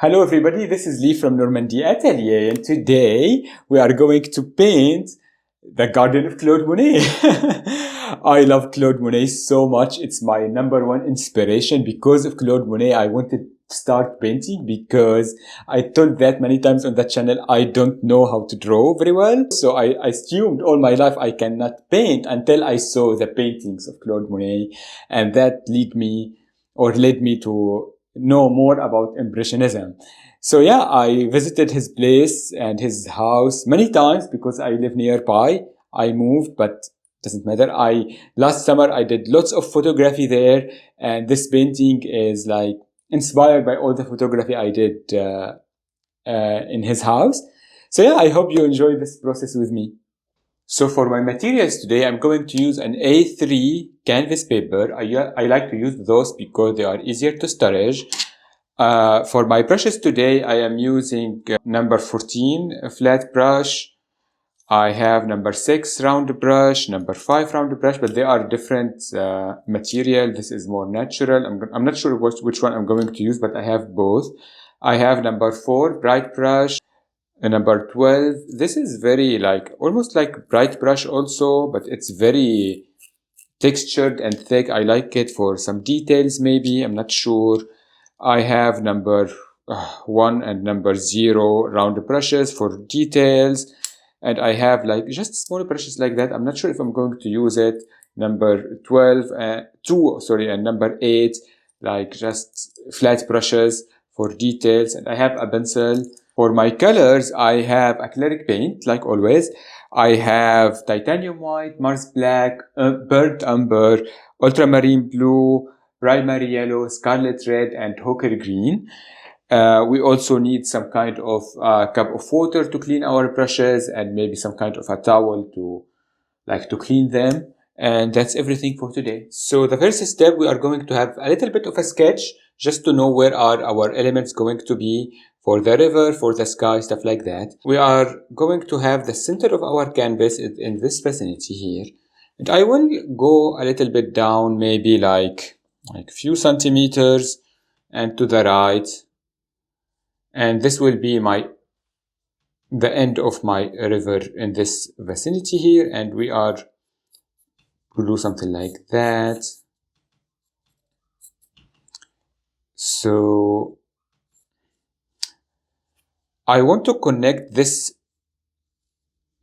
Hello everybody, this is Lee from Normandy Atelier, and today we are going to paint the Garden of Claude Monet. I love Claude Monet so much. It's my #1 inspiration. Because of Claude Monet, I wanted to start painting because I told that many times on the channel I don't know how to draw very well. So I assumed all my life I cannot paint until I saw the paintings of Claude Monet, and that led me to know more about Impressionism. So yeah, I visited his place and his house many times because I live nearby. I moved, but doesn't matter. Last summer I did lots of photography there, and this painting is like inspired by all the photography I did in his house. So yeah, I hope you enjoy this process with me. So for my materials today, I'm going to use an A3 canvas paper. I like to use those because they are easier to storage. For my brushes today, I am using number 14 flat brush. I have number 6 round brush, number 5 round brush, but they are different material. This is more natural. I'm not sure which one I'm going to use, but I have both. I have number 4 bright brush. And number 12, this is very almost like bright brush also, but it's very textured and thick. I like it for some details maybe, I'm not sure. I have number 1 and number 0 round brushes for details. And I have just small brushes like that. I'm not sure if I'm going to use it. Number 2, and number 8, just flat brushes for details. And I have a pencil. For my colors, I have acrylic paint, like always. I have titanium white, Mars black, burnt umber, ultramarine blue, primary yellow, scarlet red, and ochre green. We also need some kind of cup of water to clean our brushes, and maybe some kind of a towel to clean them. And that's everything for today. So the first step, we are going to have a little bit of a sketch just to know where are our elements going to be for the river, for the sky, stuff like that. We are going to have the center of our canvas in this vicinity here. And I will go a little bit down, maybe like few centimeters, and to the right. And this will be the end of my river in this vicinity here. And we are to do something like that. So I want to connect this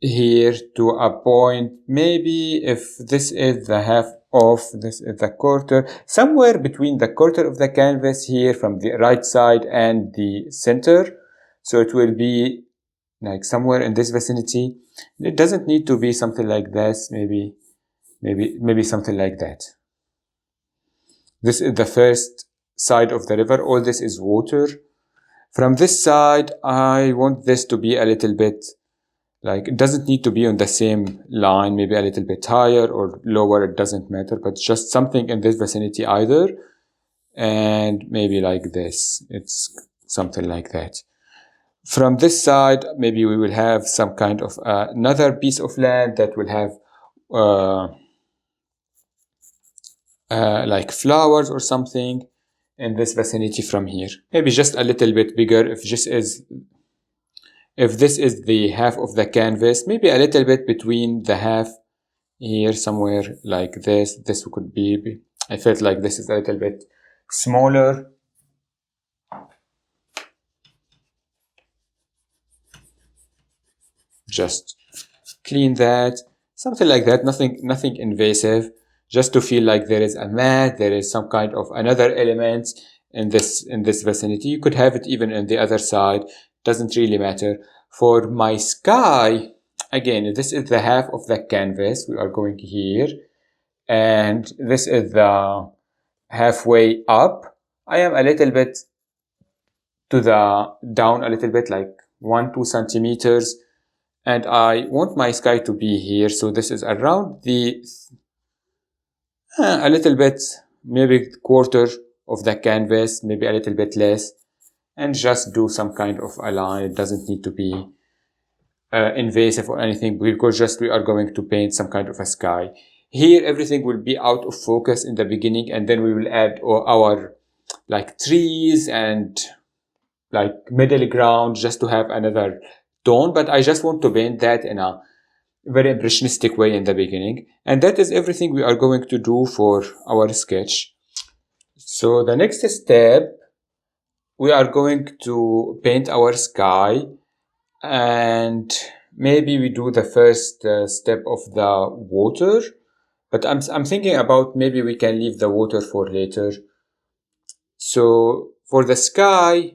here to a point, maybe if this is the half of, this is the quarter, somewhere between the quarter of the canvas here from the right side and the center. So it will be somewhere in this vicinity. It doesn't need to be something like this, maybe something like that. This is the first side of the river. All this is water. From this side, I want this to be a little bit it doesn't need to be on the same line, maybe a little bit higher or lower, it doesn't matter, but just something in this vicinity either. And maybe like this, it's something like that. From this side, maybe we will have some kind of another piece of land that will have like flowers or something in this vicinity from here. Maybe just a little bit bigger if this is the half of the canvas, maybe a little bit between the half here, somewhere like this. This could be, I felt like this is a little bit smaller. Just clean that, something like that, nothing invasive, just to feel like there is a mat, there is some kind of another element in this vicinity. You could have it even on the other side, doesn't really matter. For my sky, again, this is the half of the canvas. We are going here, and this is the halfway up. I am a little bit to the down a little bit, like 1-2 centimeters, and I want my sky to be here. So this is around the a little bit, maybe quarter of the canvas, maybe a little bit less, and just do some kind of a line. It doesn't need to be invasive or anything, because just we are going to paint some kind of a sky. Here everything will be out of focus in the beginning, and then we will add our trees and like middle ground just to have another tone, but I just want to paint that in a very impressionistic way in the beginning. And that is everything we are going to do for our sketch. So the next step, we are going to paint our sky, and maybe we do the first step of the water, but I'm thinking about maybe we can leave the water for later. So for the sky,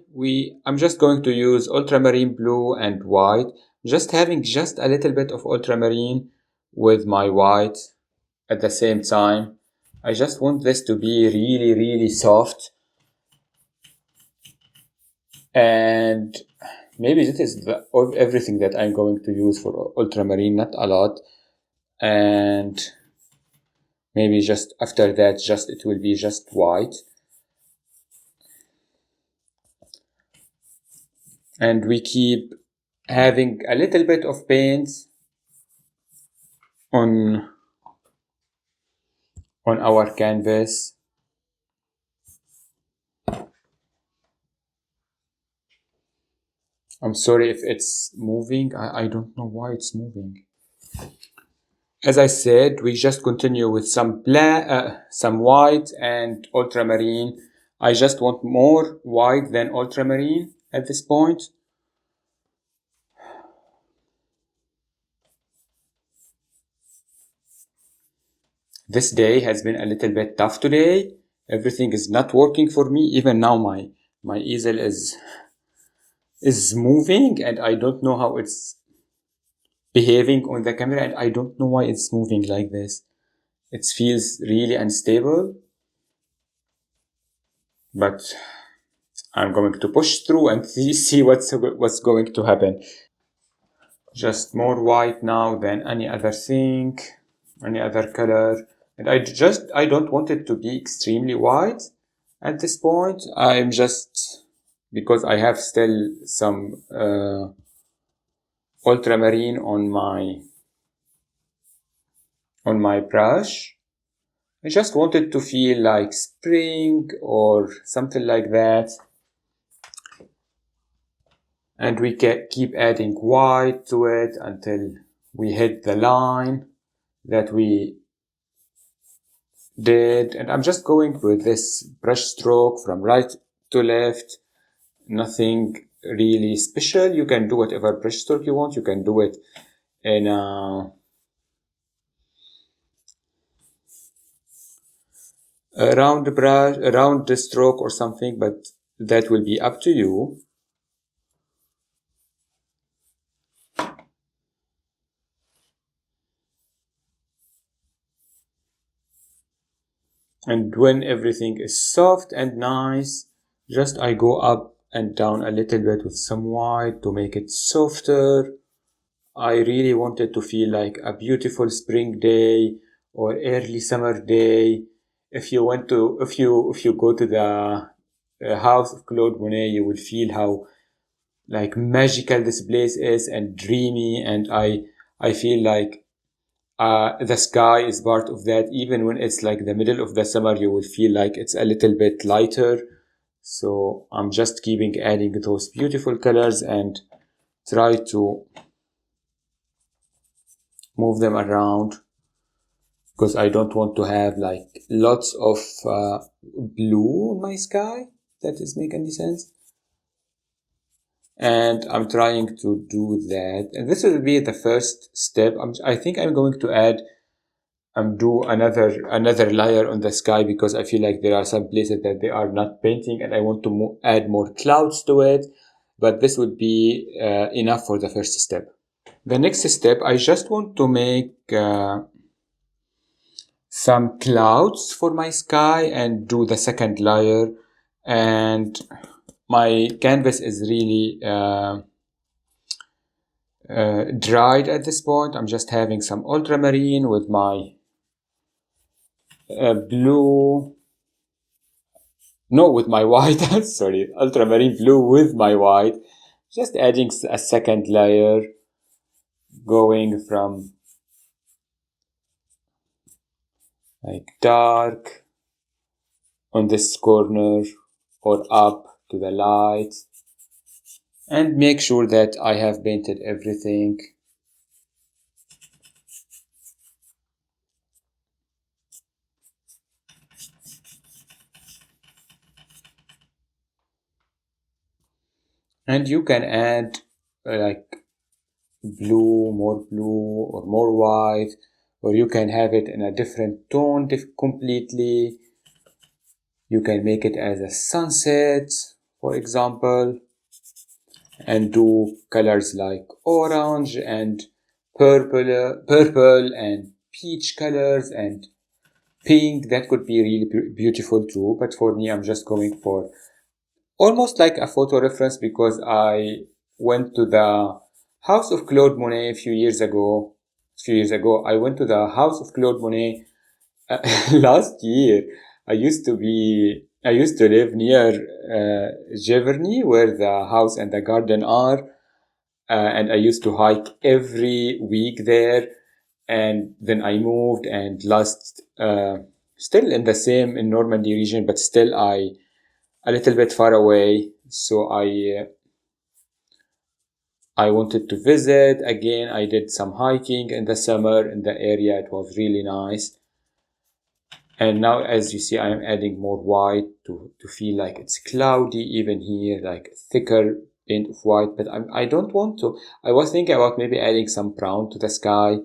I'm just going to use ultramarine blue and white, just having just a little bit of ultramarine with my white at the same time. I just want this to be really, really soft. And maybe this is everything that I'm going to use for ultramarine, not a lot. And maybe just after that, it will be just white. And we keep having a little bit of paint on our canvas. I'm sorry if it's moving. I don't know why it's moving. As I said, we just continue with some white and ultramarine. I just want more white than ultramarine at this point. This day has been a little bit tough today. Everything is not working for me. Even now my easel is moving, and I don't know how it's behaving on the camera, and I don't know why it's moving like this. It feels really unstable, but I'm going to push through and see what's going to happen. Just more white now than any other thing, any other color. And I don't want it to be extremely white at this point. I'm just, because I have still some ultramarine on my brush. I just wanted to feel like spring or something like that. And we can keep adding white to it until we hit the line that we did. And I'm just going with this brush stroke from right to left. Nothing really special. You can do whatever brush stroke you want. You can do it in a round stroke or something, but that will be up to you. And when everything is soft and nice, just I go up and down a little bit with some white to make it softer. I really wanted to feel like a beautiful spring day or early summer day. If you go to the house of Claude Monet, you will feel how like magical this place is and dreamy. And I feel like the sky is part of that. Even when it's like the middle of the summer, you will feel like it's a little bit lighter. So I'm just keeping adding those beautiful colors and try to move them around, because I don't want to have like lots of blue in my sky. That does make any sense. And I'm trying to do that. And this will be the first step. I think I'm going to add do another layer on the sky, because I feel like there are some places that they are not painting and I want to add more clouds to it. But this would be enough for the first step. The next step, I just want to make some clouds for my sky and do the second layer. And my canvas is really dried at this point. I'm just having some ultramarine with my with my white. Sorry, ultramarine blue with my white. Just adding a second layer, going from like dark on this corner or up to the light. and make sure that I have painted everything. And you can add like blue or more white, or you can have it in a different tone completely. You can make it as a sunset, for example, and do colors like orange and purple and peach colors and pink. That could be really beautiful too. But for me, I'm just going for almost like a photo reference because I went to the house of Claude Monet a few years ago. I went to the house of Claude Monet last year. I used to live near Giverny, where the house and the garden are, and I used to hike every week there. And then I moved, and still in the same in Normandy region, but still a little bit far away. So I wanted to visit again. I did some hiking in the summer in the area. It was really nice. And now, as you see, I am adding more white to feel like it's cloudy even here, like thicker paint of white. But I don't want to. I was thinking about maybe adding some brown to the sky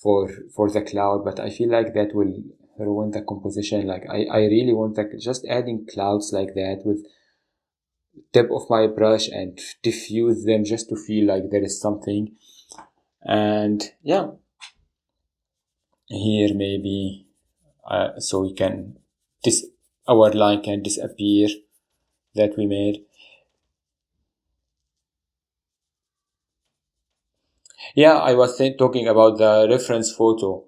for the cloud, but I feel like that will ruin the composition. Like I really want like just adding clouds like that with tip of my brush and diffuse them just to feel like there is something. And yeah, here maybe so we can this our line can disappear that we made. Yeah, I was talking about the reference photo.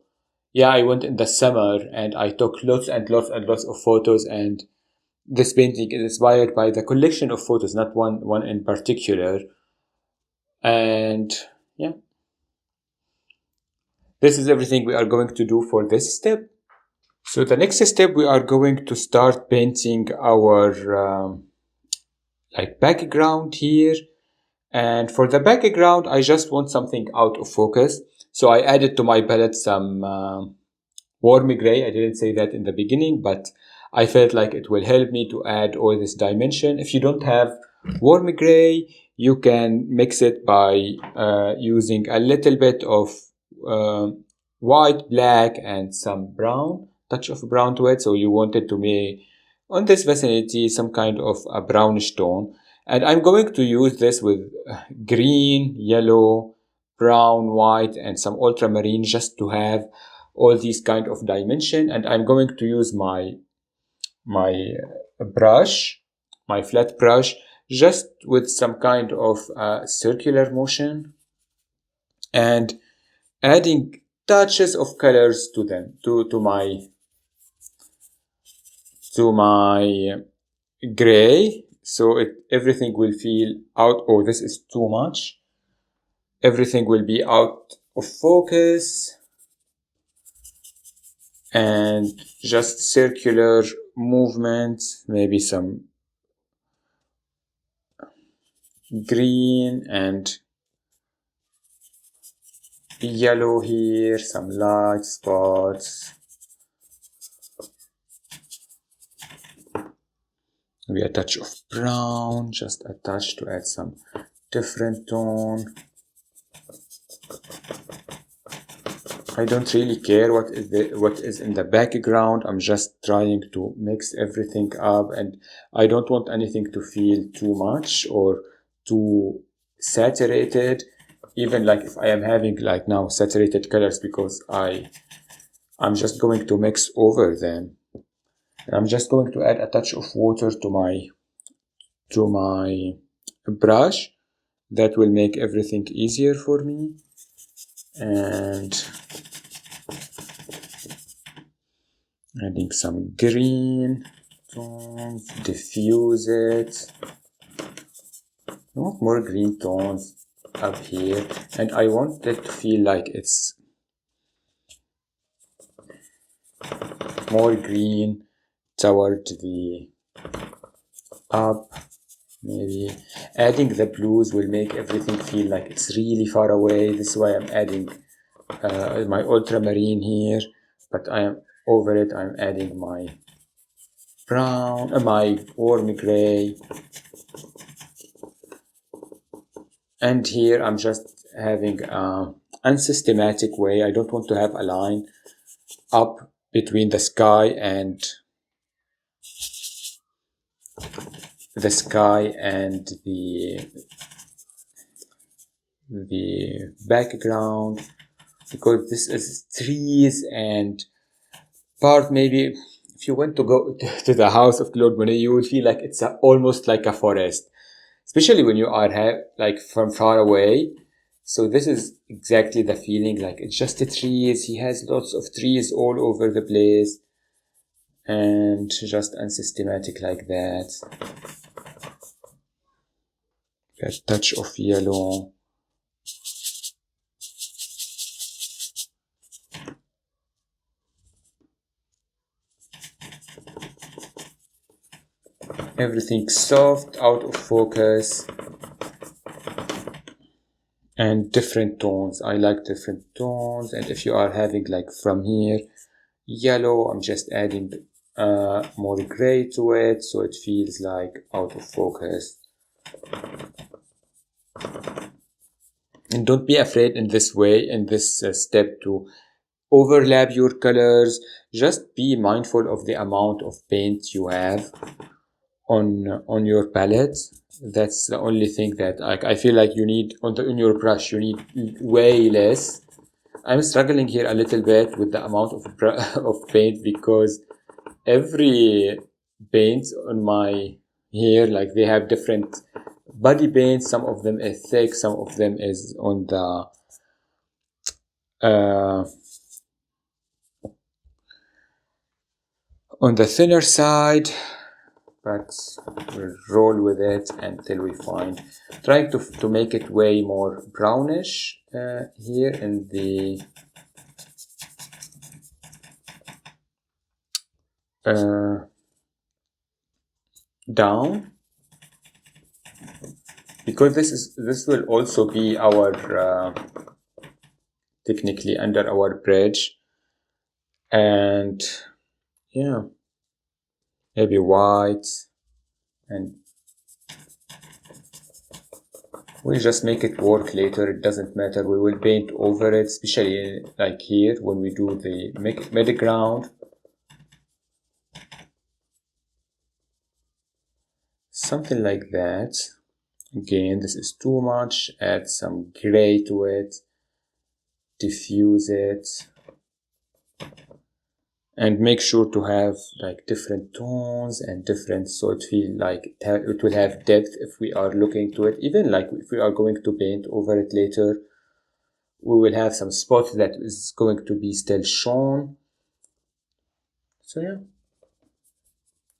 Yeah, I went in the summer and I took lots and lots and lots of photos, and this painting is inspired by the collection of photos, not one in particular. And yeah, this is everything we are going to do for this step. So the next step, we are going to start painting our like background here. And for the background, I just want something out of focus. So I added to my palette some warm gray. I didn't say that in the beginning, but I felt like it will help me to add all this dimension. If you don't have warm gray, you can mix it by using a little bit of uh, white, black, and some brown, touch of brown to it. So you wanted to make on this vicinity some kind of a brownish tone. And I'm going to use this with green, yellow, brown, white, and some ultramarine just to have all these kind of dimension. And I'm going to use my brush, my flat brush, just with some kind of circular motion and adding touches of colors to them to my gray, so everything will feel out. Oh, this is too much. Everything will be out of focus, and just circular movement, maybe some green and yellow here, some light spots, maybe a touch of brown, just a touch to add some different tone. I don't really care what is in the background. I'm just trying to mix everything up, and I don't want anything to feel too much or too saturated. Even like if I am having like now saturated colors, because I'm just going to mix over them. And I'm just going to add a touch of water to my brush. That will make everything easier for me. And adding some green tones, diffuse it. I want more green tones up here, and I want it to feel like it's more green toward the up Maybe adding the blues will make everything feel like it's really far away. This is why I'm adding my ultramarine here, but I am over it. I'm adding my brown, my warm gray, and here I'm just having an unsystematic way. I don't want to have a line up between the sky and the background, because this is trees and part. Maybe if you went to go to the house of Claude Monet, you would feel like it's almost like a forest, especially when you are like from far away. So this is exactly the feeling, like it's just the trees. He has lots of trees all over the place and just unsystematic like that. A touch of yellow. Everything soft, out of focus, and different tones. I like different tones. And if you are having like from here yellow, I'm just adding more gray to it, so it feels like out of focus. And don't be afraid in this way, in this step, to overlap your colors. Just be mindful of the amount of paint you have on your palette. That's the only thing that I feel like you need on your brush. You need way less. I'm struggling here a little bit with the amount of of paint, because every paint on my here, like they have different body paint. Some of them is thick, some of them is uh, on the thinner side, but we'll roll with it until we find, trying to make it way more brownish here in the down, because this will also be our technically under our bridge. And yeah, maybe white, and we just make it work later. It doesn't matter. We will paint over it, especially like here when we do the mid ground. Something like that. Again, this is too much. Add some gray to it. Diffuse it. And make sure to have like different tones and different, so it feel like it will have depth if we are looking to it. Even like if we are going to paint over it later, we will have some spots that is going to be still shown. So yeah,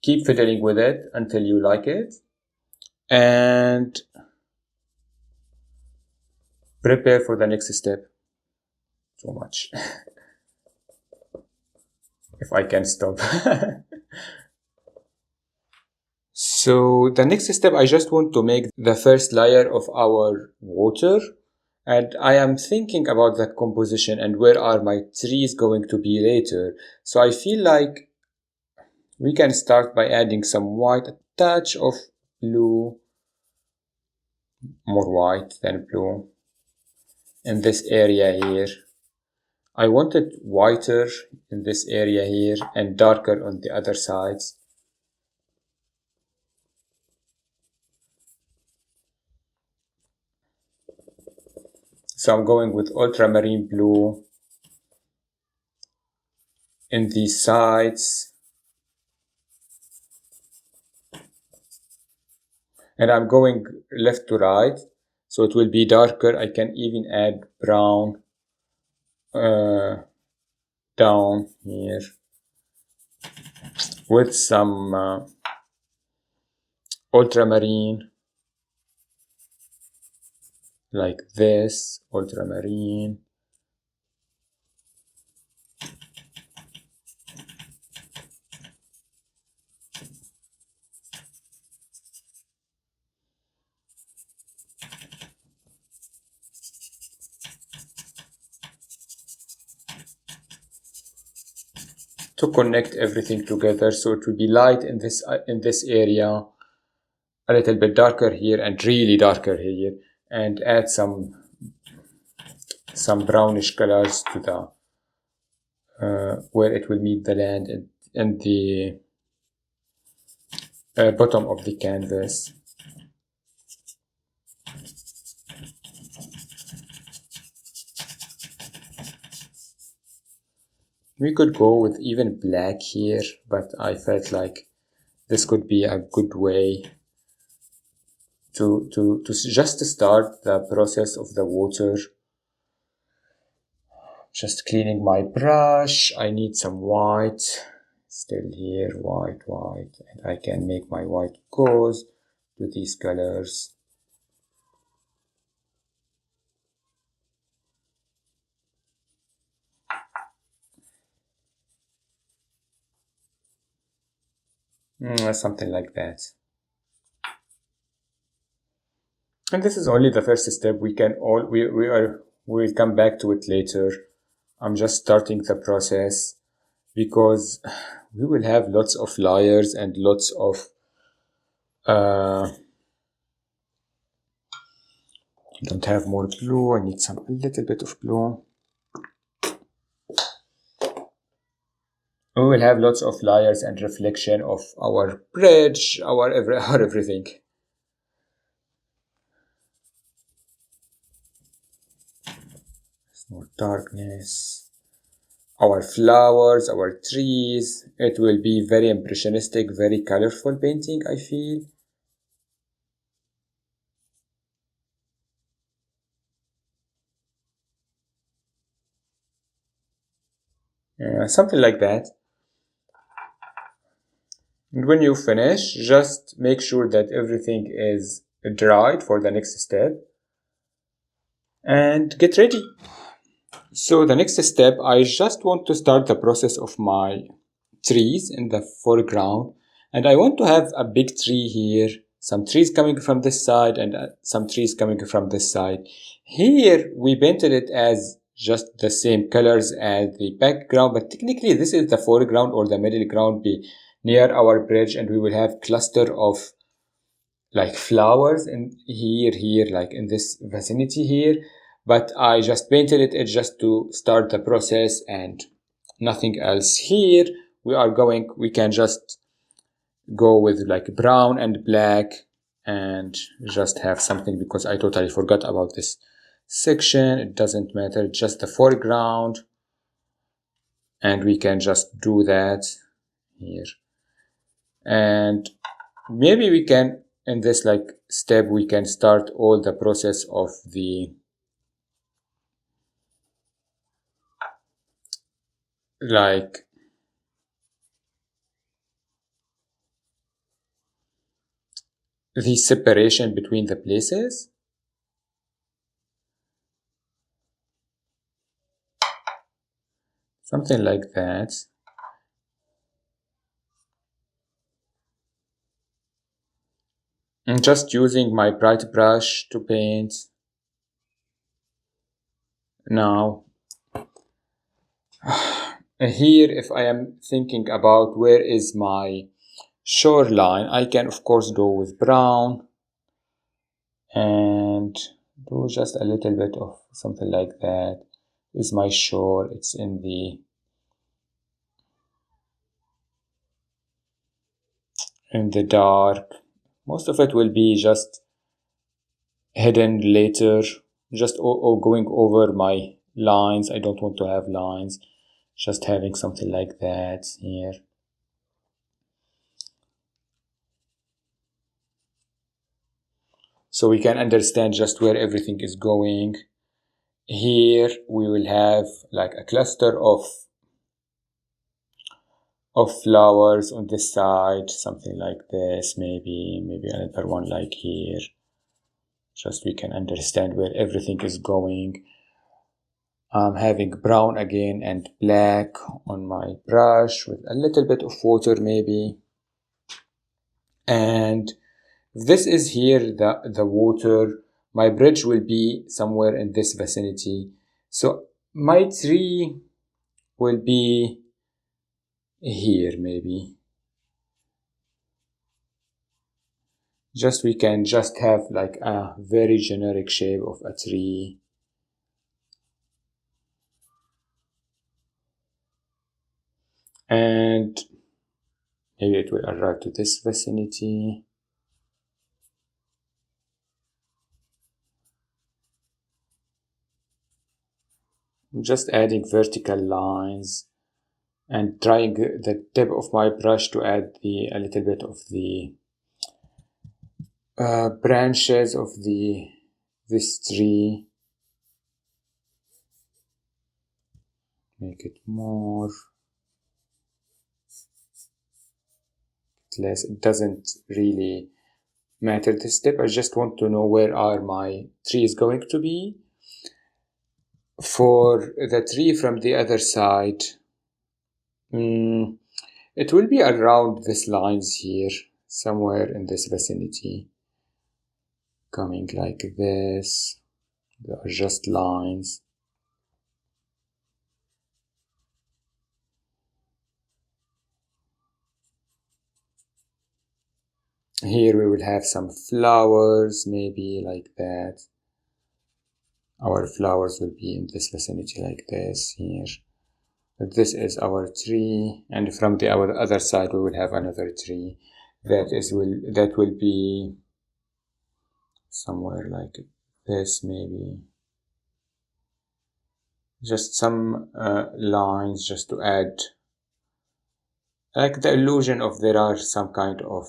keep fiddling with it until you like it, and prepare for the next step. So much. If I can stop. So the next step, I just want to make the first layer of our water, and I am thinking about the composition and where are my trees going to be later. So I feel like we can start by adding some white, a touch of blue, more white than blue in this area here. I want it whiter in this area here and darker on the other sides. So I'm going with ultramarine blue in these sides. And I'm going left to right, so it will be darker. I can even add brown down here with some ultramarine, like this, ultramarine. to connect everything together, so it will be light in this area, a little bit darker here, and really darker here, and add some brownish colors to the where it will meet the land and the bottom of the canvas. We could go with even black here, but I felt like this could be a good way to just start the process of the water. Just cleaning my brush. I need some white. Still here, white, and I can make my white goes to these colors. Something like that. And this is only the first step. We'll come back to it later. I'm just starting the process because we will have lots of layers and lots of don't have more glue. I need a little bit of glue. We will have lots of layers and reflection of our bridge, our everything. More darkness. Our flowers, our trees. It will be very impressionistic, very colorful painting, I feel. Something like that. And when you finish, just make sure that everything is dried for the next step and get ready. So the next step, I just want to start the process of my trees in the foreground, and I want to have a big tree here, some trees coming from this side and some trees coming from this side. Here we painted it as just the same colors as the background, but technically this is the foreground or the middle ground be near our bridge, and we will have cluster of like flowers in here like in this vicinity here, but I just painted it just to start the process and nothing else. Here we can just go with like brown and black and just have something, because I totally forgot about this section. It doesn't matter, just the foreground, and we can just do that here. And maybe we can, in this like step, we can start all the process of the like the separation between the places. Something like that. I'm just using my bright brush to paint. Now, here if I am thinking about where is my shoreline, I can of course go with brown and do just a little bit of something like that. Is my shore, it's in the dark. Most of it will be just hidden later, just going over my lines. I don't want to have lines, just having something like that here. So we can understand just where everything is going. Here we will have like a cluster of flowers on this side, something like this, maybe another one like here. Just we can understand where everything is going. I'm having brown again and black on my brush with a little bit of water maybe. And this is here the water. My bridge will be somewhere in this vicinity. So my tree will be here maybe. Just we can just have like a very generic shape of a tree. And maybe it will arrive to this vicinity. Just adding vertical lines and trying the tip of my brush to add a little bit of the branches of this tree. Make it more, less. It doesn't really matter this step. I just want to know where are my trees going to be. For the tree from the other side, it will be around these lines here, somewhere in this vicinity, coming like this. They are just lines. Here we will have some flowers, maybe like that. Our flowers will be in this vicinity like this here. But this is our tree, and from the other side we will have another tree that will be somewhere like this maybe. Just some lines just to add like the illusion of there are some kind of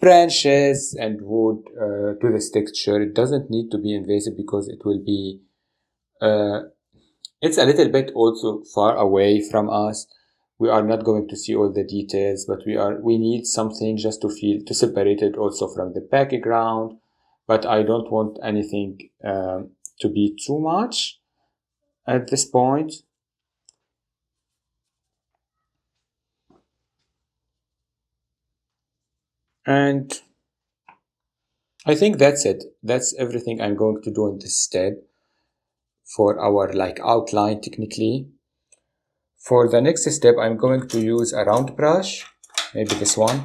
branches and wood to this texture. It doesn't need to be invasive because it will be it's a little bit also far away from us. We are not going to see all the details, but we need something just to separate it also from the background. But I don't want anything to be too much at this point. And I think that's it. That's everything I'm going to do in this step for our like outline technically. For the next step, I'm going to use a round brush, maybe this one,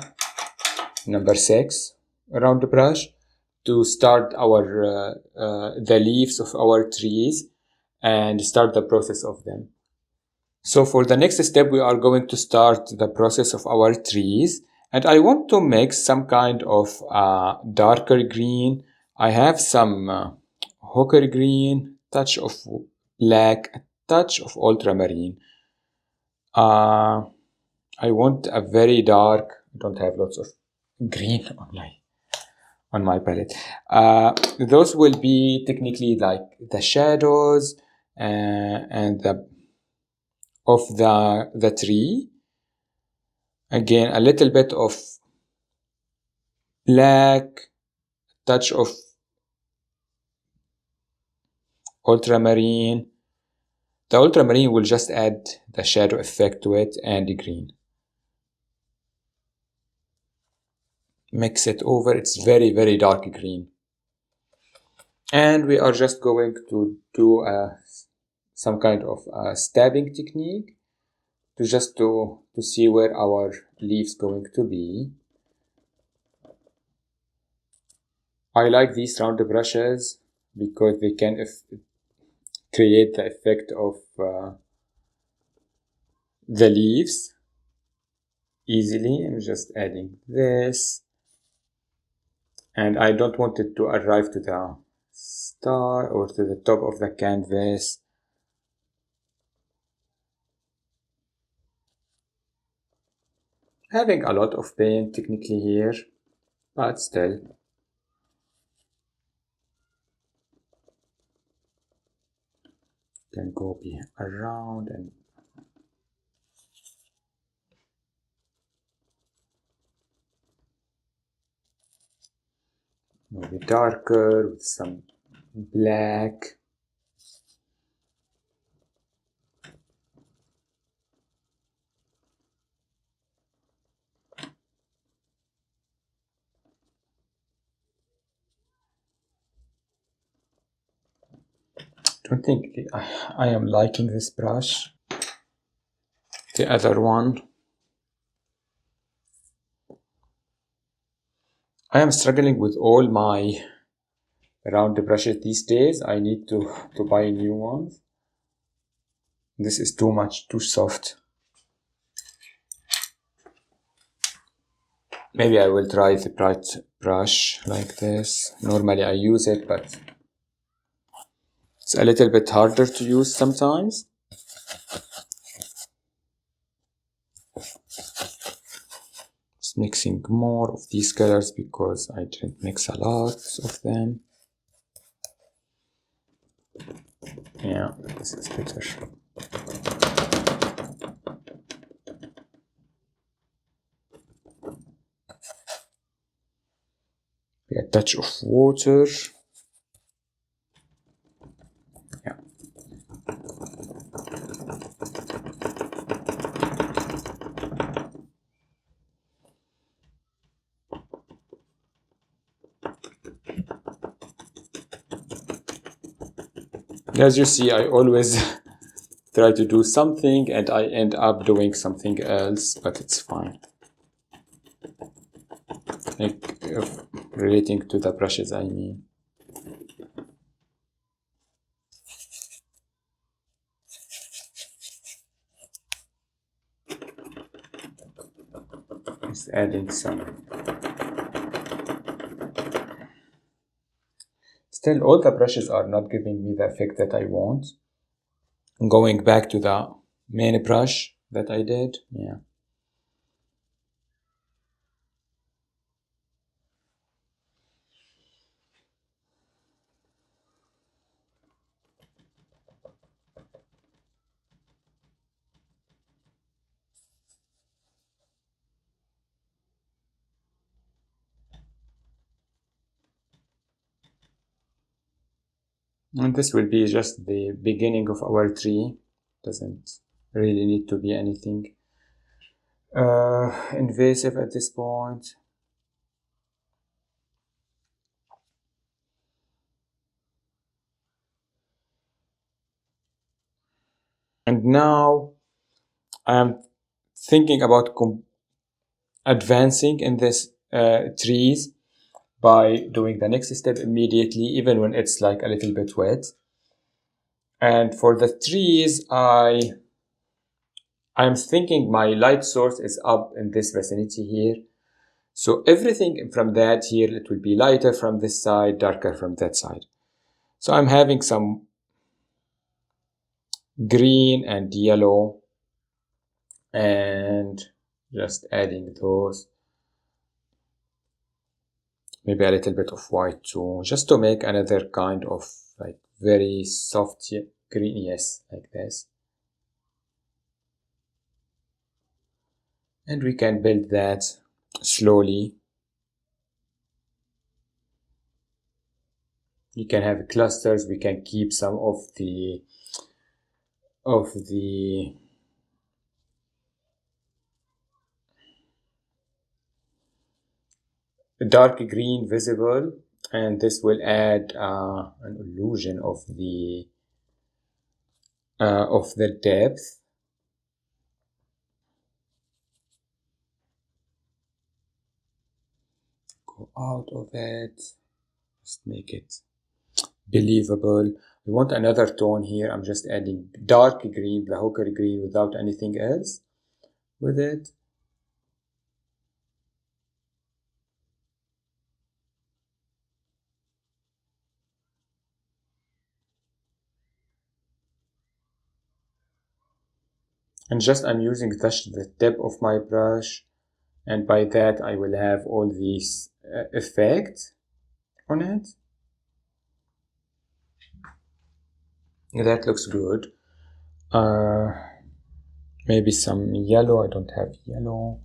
number 6, a round brush, to start the leaves of our trees and start the process of them. So for the next step, we are going to start the process of our trees, and I want to mix some kind of darker green. I have some ochre green, touch of black, a touch of ultramarine. I want a very dark. I don't have lots of green on my palette. Those will be technically like the shadows and of the tree. Again, a little bit of black, touch of ultramarine. The ultramarine will just add the shadow effect to it, and the green. Mix it over. It's very, very dark green. And we are just going to do some kind of stabbing technique to see where our leaves going to be. I like these round brushes because they can create the effect of the leaves easily. I'm just adding this, and I don't want it to arrive to the star or to the top of the canvas. Having a lot of paint technically here, but still. Can go around and maybe darker with some black. I don't think I am liking this brush. the other one. I am struggling with all my round brushes these days. I need to buy new ones. This is too much, too soft. Maybe I will try the bright brush like this. Normally I use it, but it's a little bit harder to use sometimes. Just mixing more of these colors because I didn't mix a lot of them. Yeah, this is better. A touch of water. Yeah. As you see, I always try to do something and I end up doing something else, but it's fine. Like relating to the brushes, I mean. Just adding some. Still, all the brushes are not giving me the effect that I want. Going back to the main brush that I did, yeah. And this will be just the beginning of our tree. Doesn't really need to be anything invasive at this point. And now I am thinking about advancing in this trees by doing the next step immediately, even when it's like a little bit wet. And for the trees, I'm thinking my light source is up in this vicinity here. So everything from that here, it will be lighter from this side, darker from that side. So I'm having some green and yellow and just adding those. Maybe a little bit of white too, just to make another kind of like very soft green, yes, like this. And we can build that slowly. You can have clusters. We can keep some of the dark green visible, and this will add an illusion of the depth. Go out of it. Just make it believable. We want another tone here. I'm just adding dark green, the ochre green, without anything else with it. And just I'm using the tip of my brush, and by that I will have all these effects on it. That looks good. Maybe some yellow. I don't have yellow.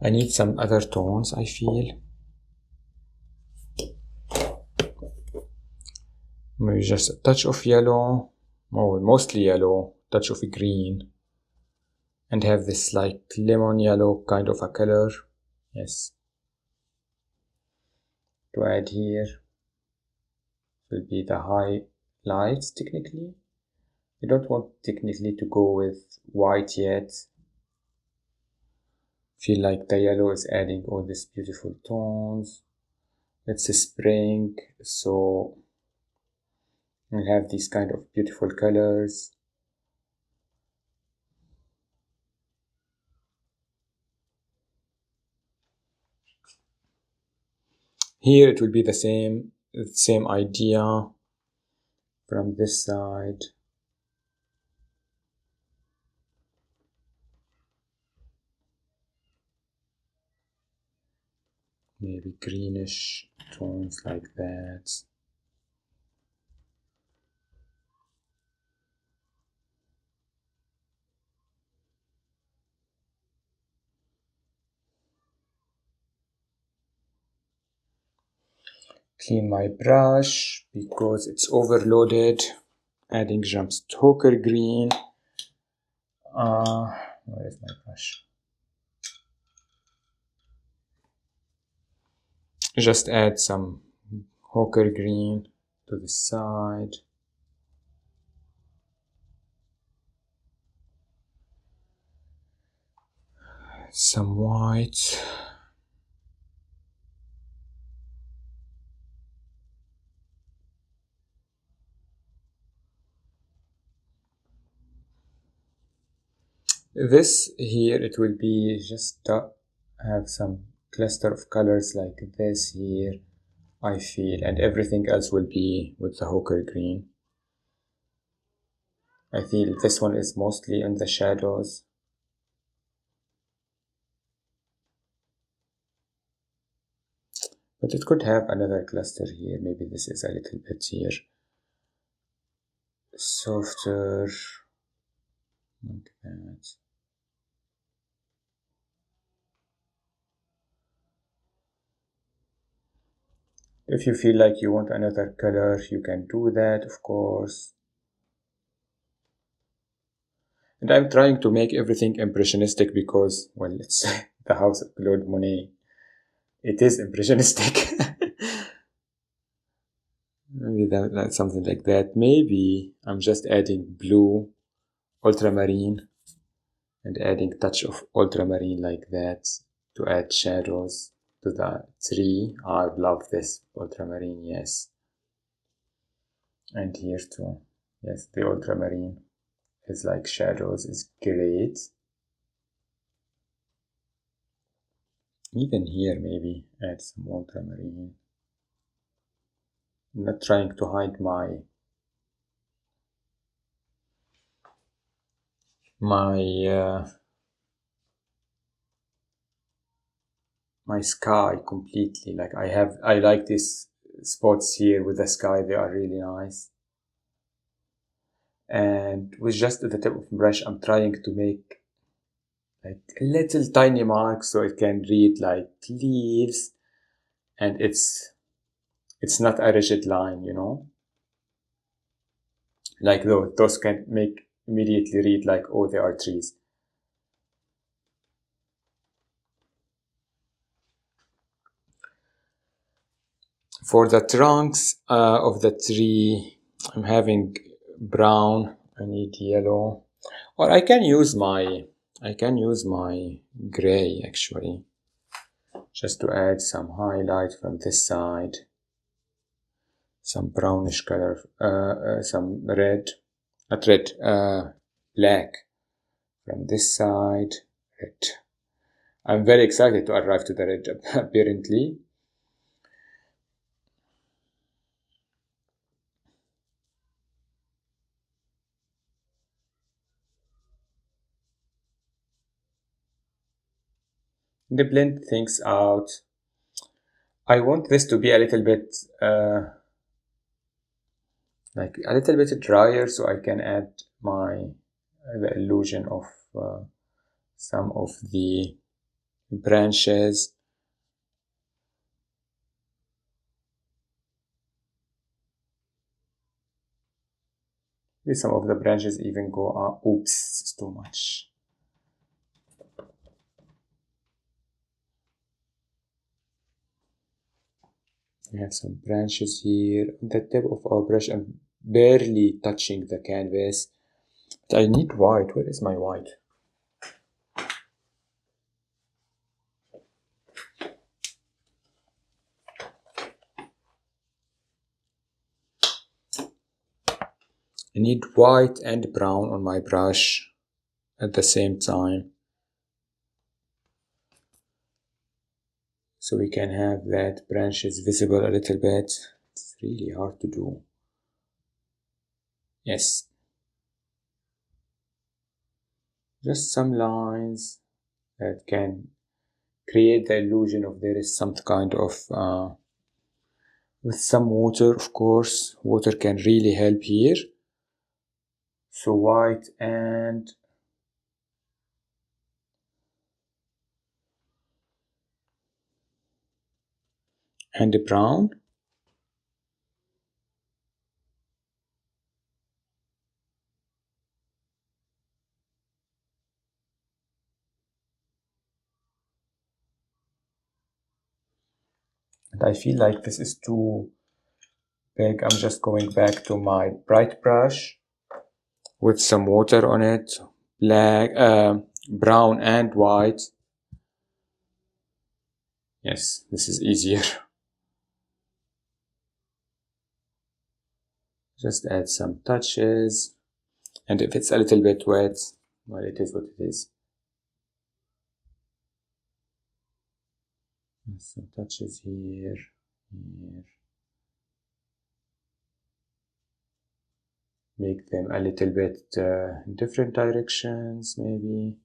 I need some other tones, I feel. Maybe just a touch of yellow, or mostly yellow, touch of green, and have this like lemon yellow kind of a color. Yes. To add here will be the highlights technically. I don't want technically to go with white yet. Feel like the yellow is adding all these beautiful tones. It's a spring, so we have these kind of beautiful colors. Here it will be the same idea from this side. Maybe greenish tones like that. Clean my brush because it's overloaded. Adding Stoker green. Where is my brush? Just add some ochre green to the side. Some white. This here, it will be just have some cluster of colors like this here, I feel, and everything else will be with the ochre green. I feel this one is mostly in the shadows. But it could have another cluster here. Maybe this is a little bit here softer, like that. If you feel like you want another color, you can do that, of course. And I'm trying to make everything impressionistic because, well, it's the house of Claude Monet. It is impressionistic. Maybe that's something like that. Maybe I'm just adding blue, ultramarine, and adding touch of ultramarine like that to add shadows to the tree. I love this ultramarine, yes. And here too. Yes, the ultramarine is like shadows, is great. Even here, maybe add some ultramarine. I'm not trying to hide my sky completely. Like I like these spots here with the sky. They are really nice. And with just the tip of brush, I'm trying to make like a little tiny mark so it can read like leaves, and it's not a rigid line, you know. Like those can make immediately read like, oh, they are trees. For the trunks of the tree, I'm having brown. I need yellow, or I can use my gray actually, just to add some highlight from this side. Some brownish color, some red, not red, black from this side. Red. I'm very excited to arrive to the red apparently. They blend things out. I want this to be a little bit like a little bit drier, so I can add the illusion of some of the branches. Maybe some of the branches even go up. Oops, it's too much. We have some branches here. On the tip of our brush, I'm barely touching the canvas. But I need white. Where is my white? I need white and brown on my brush at the same time, so we can have that branches visible a little bit. It's really hard to do. Yes. Just some lines that can create the illusion of there is some kind of with some water, of course. Water can really help here. So white and brown. And I feel like this is too big. I'm just going back to my bright brush with some water on it, black, brown and white. Yes, this is easier. Just add some touches, and if it's a little bit wet, well, it is what it is. Some touches here, here. Make them a little bit different directions, maybe.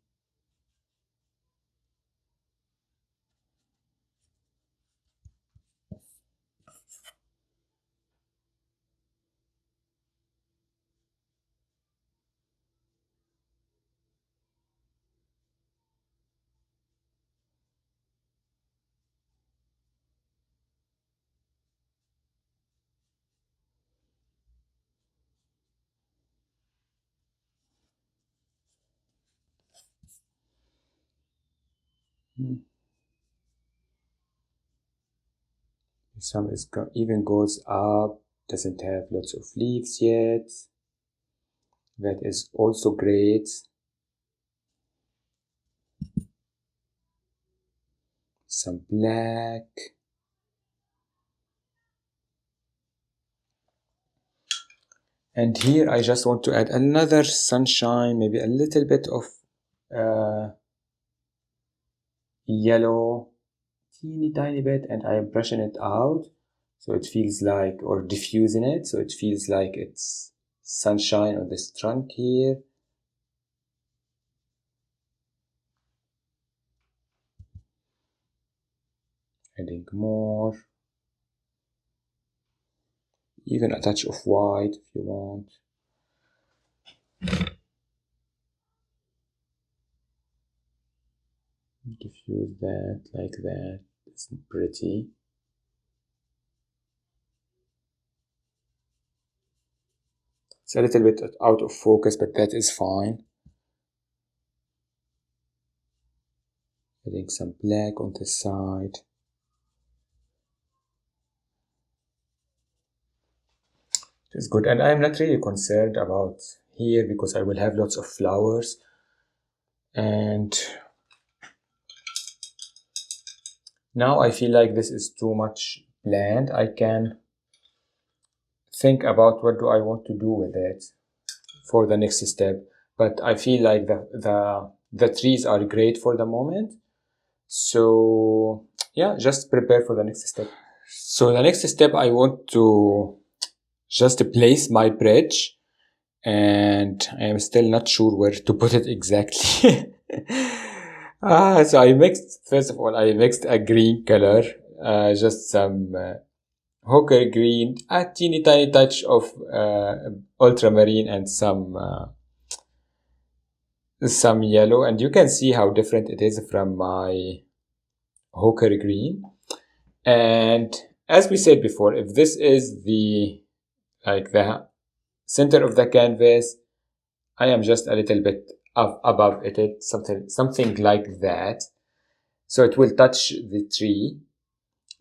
Some even goes up, doesn't have lots of leaves yet. That is also great. Some black. And here I just want to add another sunshine, maybe a little bit of yellow, teeny tiny bit, and I am brushing it out so it feels like, or diffusing it so it feels like it's sunshine on this trunk here. Adding more, even a touch of white if you want. Diffuse that like that. It's pretty. It's a little bit out of focus, but that is fine. Adding some black on the side. It's good, and I'm not really concerned about here because I will have lots of flowers, and now I feel like this is too much bland. I can think about what do I want to do with it for the next step, but I feel like the trees are great for the moment. So yeah, just prepare for the next step. So the next step, I want to just place my bridge, and I am still not sure where to put it exactly. So I mixed, first of all, I mixed a green color, just some ochre green, a teeny tiny touch of ultramarine, and some yellow, and you can see how different it is from my ochre green. And as we said before, if this is the center of the canvas, I am just a little bit above it, something like that. So it will touch the tree.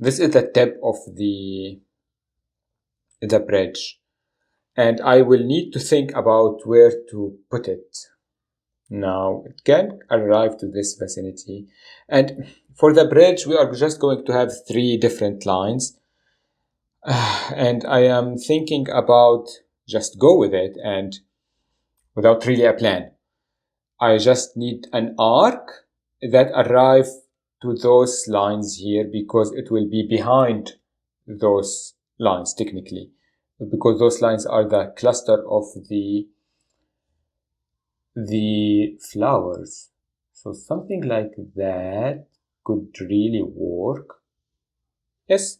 This is the tip of the bridge. And I will need to think about where to put it. Now it can arrive to this vicinity. And for the bridge, we are just going to have 3 different lines. And I am thinking about just go with it and without really a plan. I just need an arc that arrive to those lines here because it will be behind those lines technically, because those lines are the cluster of the flowers. So something like that could really work. Yes,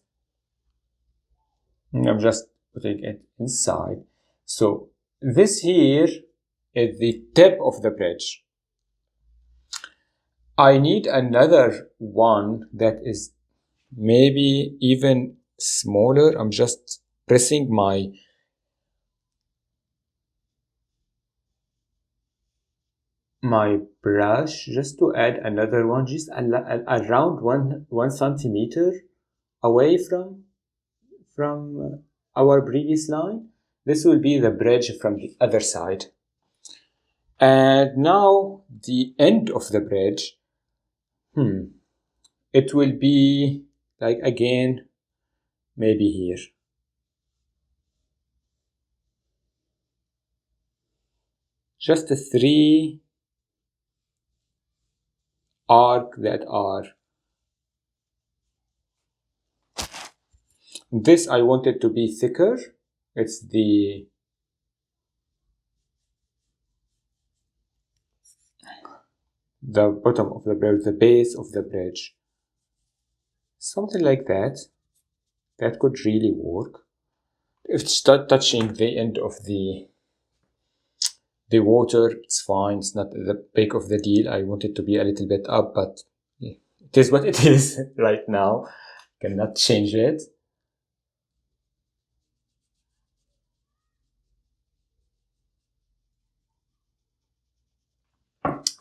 I'm just putting it inside. So this here is the tip of the bridge. I need another one that is maybe even smaller. I'm just pressing my brush just to add another one, just around one centimeter away from our previous line. This will be the bridge from the other side. And now the end of the bridge, it will be like again, maybe here. Just the 3 arc that are. This I want it to be thicker. It's the bottom of the bridge, the base of the bridge. Something like that. That could really work. If it's touching the end of the water, it's fine. It's not the big of the deal. I want it to be a little bit up, but it is what it is right now. Cannot change it.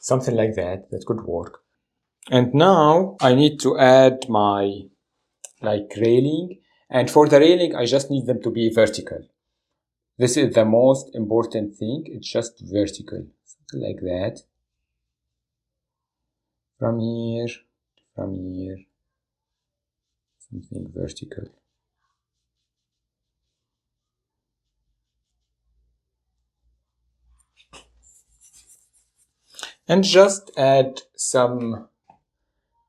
Something like that. That could work. And now I need to add my railing. And for the railing, I just need them to be vertical. This is the most important thing. It's just vertical. Something like that. From here, something vertical. And just add some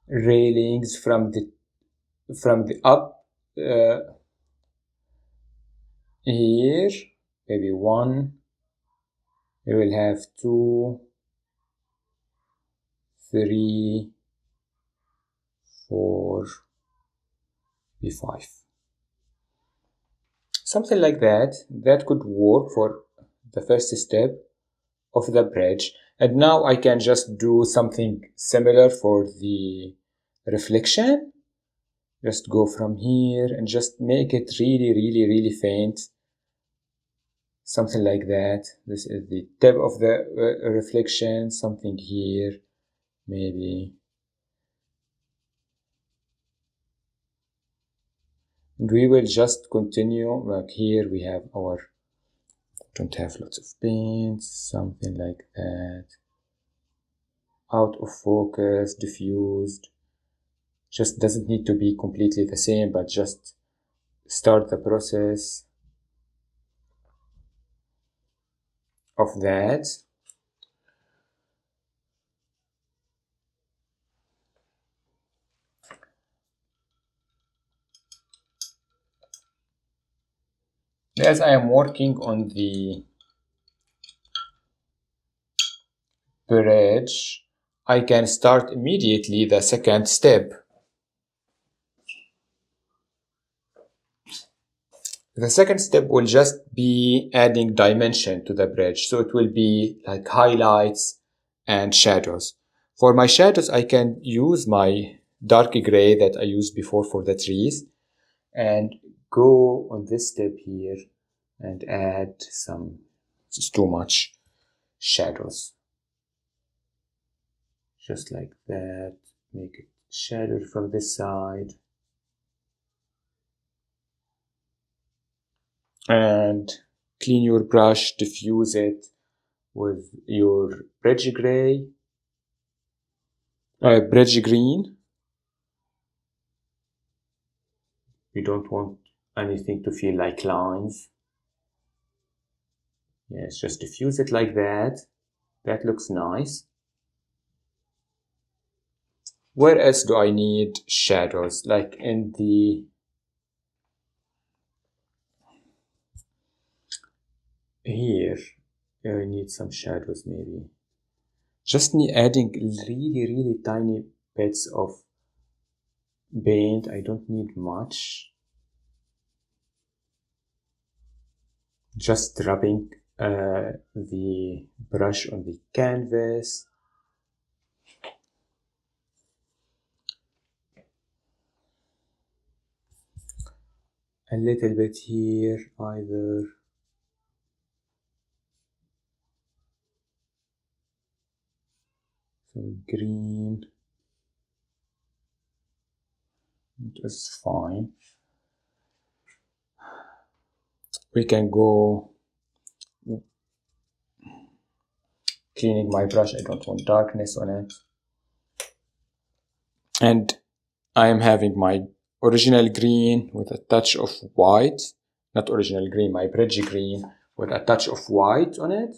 railings from the up here. Maybe 1. We will have 2, 3, 4, 5. Something like that. That could work for the first step of the bridge. And now I can just do something similar for the reflection. Just go from here and just make it really faint. Something like that. This is the tip of the reflection. Something here, maybe. And we will just continue. Like here we have our, don't have lots of paint. Something like that. Out of focus, diffused. Just doesn't need to be completely the same, but just start the process of that. As I am working on the bridge, I can start immediately the second step. The second step will just be adding dimension to the bridge. So it will be like highlights and shadows. For my shadows, I can use my dark gray that I used before for the trees and go on this step here and add some, it's too much, shadows. Just like that. Make it shadow from this side. And clean your brush, diffuse it with your bridge green. You don't want anything to feel like lines. Yes, just diffuse it like that. That looks nice. Where else do I need shadows? Like in the... Here, I need some shadows maybe. Just need adding really tiny bits of paint. I don't need much. Just rubbing the brush on the canvas. A little bit here, either. Some green. It is fine. We can go cleaning my brush. I don't want darkness on it. And I am having my original green with a touch of white. Not original green, my bridge green with a touch of white on it.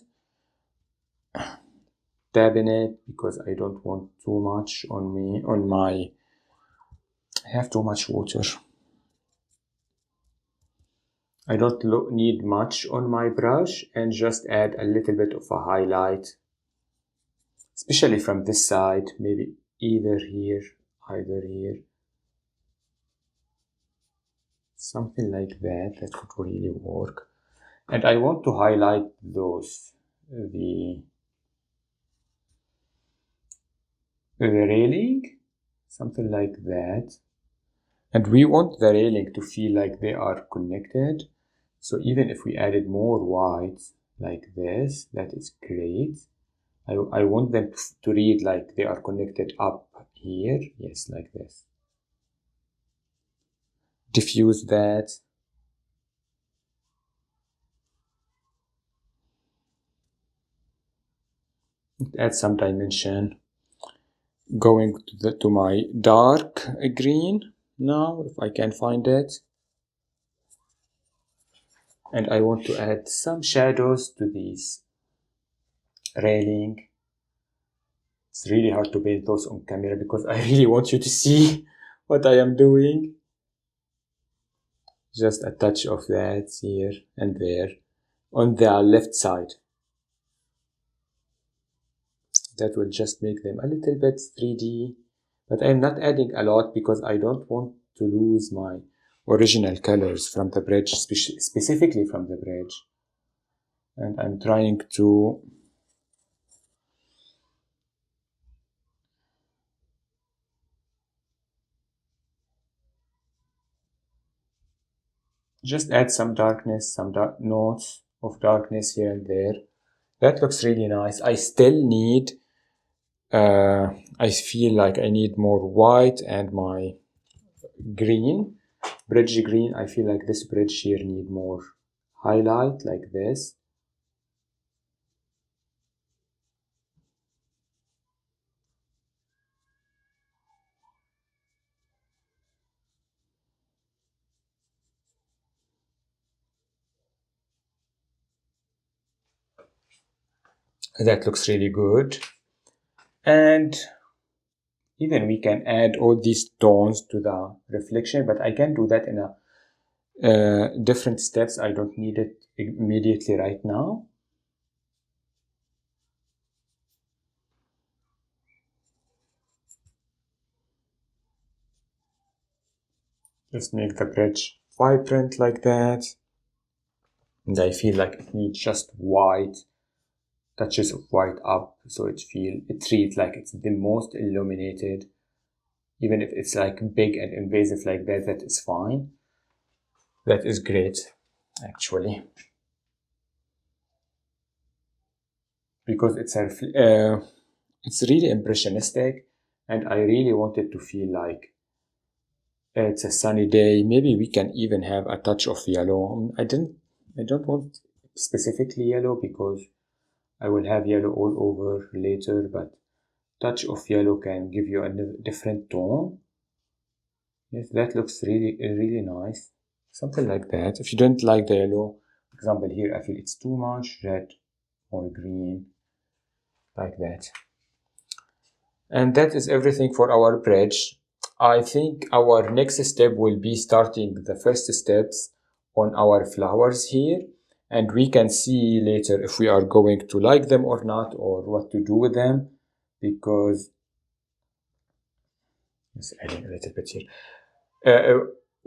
Dabbing it because I don't want too much on me, on my... I have too much water. I don't need much on my brush, and just add a little bit of a highlight, especially from this side, maybe either here, something like that. That would really work. And I want to highlight those, the railing, something like that. And we want the railing to feel like they are connected. So even if we added more white like this, that is great. I want them to read like they are connected up here. Yes, like this. Diffuse that. Add some dimension. Going to my dark green now, if I can find it. And I want to add some shadows to these railing. It's really hard to paint those on camera because I really want you to see what I am doing. Just a touch of that here and there on the left side. That will just make them a little bit 3D, but I'm not adding a lot because I don't want to lose my original colors from the bridge, specifically from the bridge. And I'm trying to just add some darkness, some dark notes of darkness here and there. That looks really nice. I still need, I feel like I need more white and my green, bridge green. I feel like this bridge here need more highlight like this. That looks really good. And even we can add all these tones to the reflection, but I can do that in a different steps. I don't need it immediately right now. Just make the bridge vibrant like that. And I feel like it needs just white, touches of white up, so it reads like it's the most illuminated. Even if it's like big and invasive like that, that is fine. That is great, actually. Because it's really impressionistic, and I really want it to feel like it's a sunny day. Maybe we can even have a touch of yellow. I don't want specifically yellow because I will have yellow all over later, but touch of yellow can give you a different tone. Yes, that looks really nice. Something like that. If you don't like the yellow, example here, I feel it's too much red or green, like that. And that is everything for our bridge. I think our next step will be starting the first steps on our flowers here, and we can see later if we are going to like them or not, or what to do with them, because let's add a little bit here.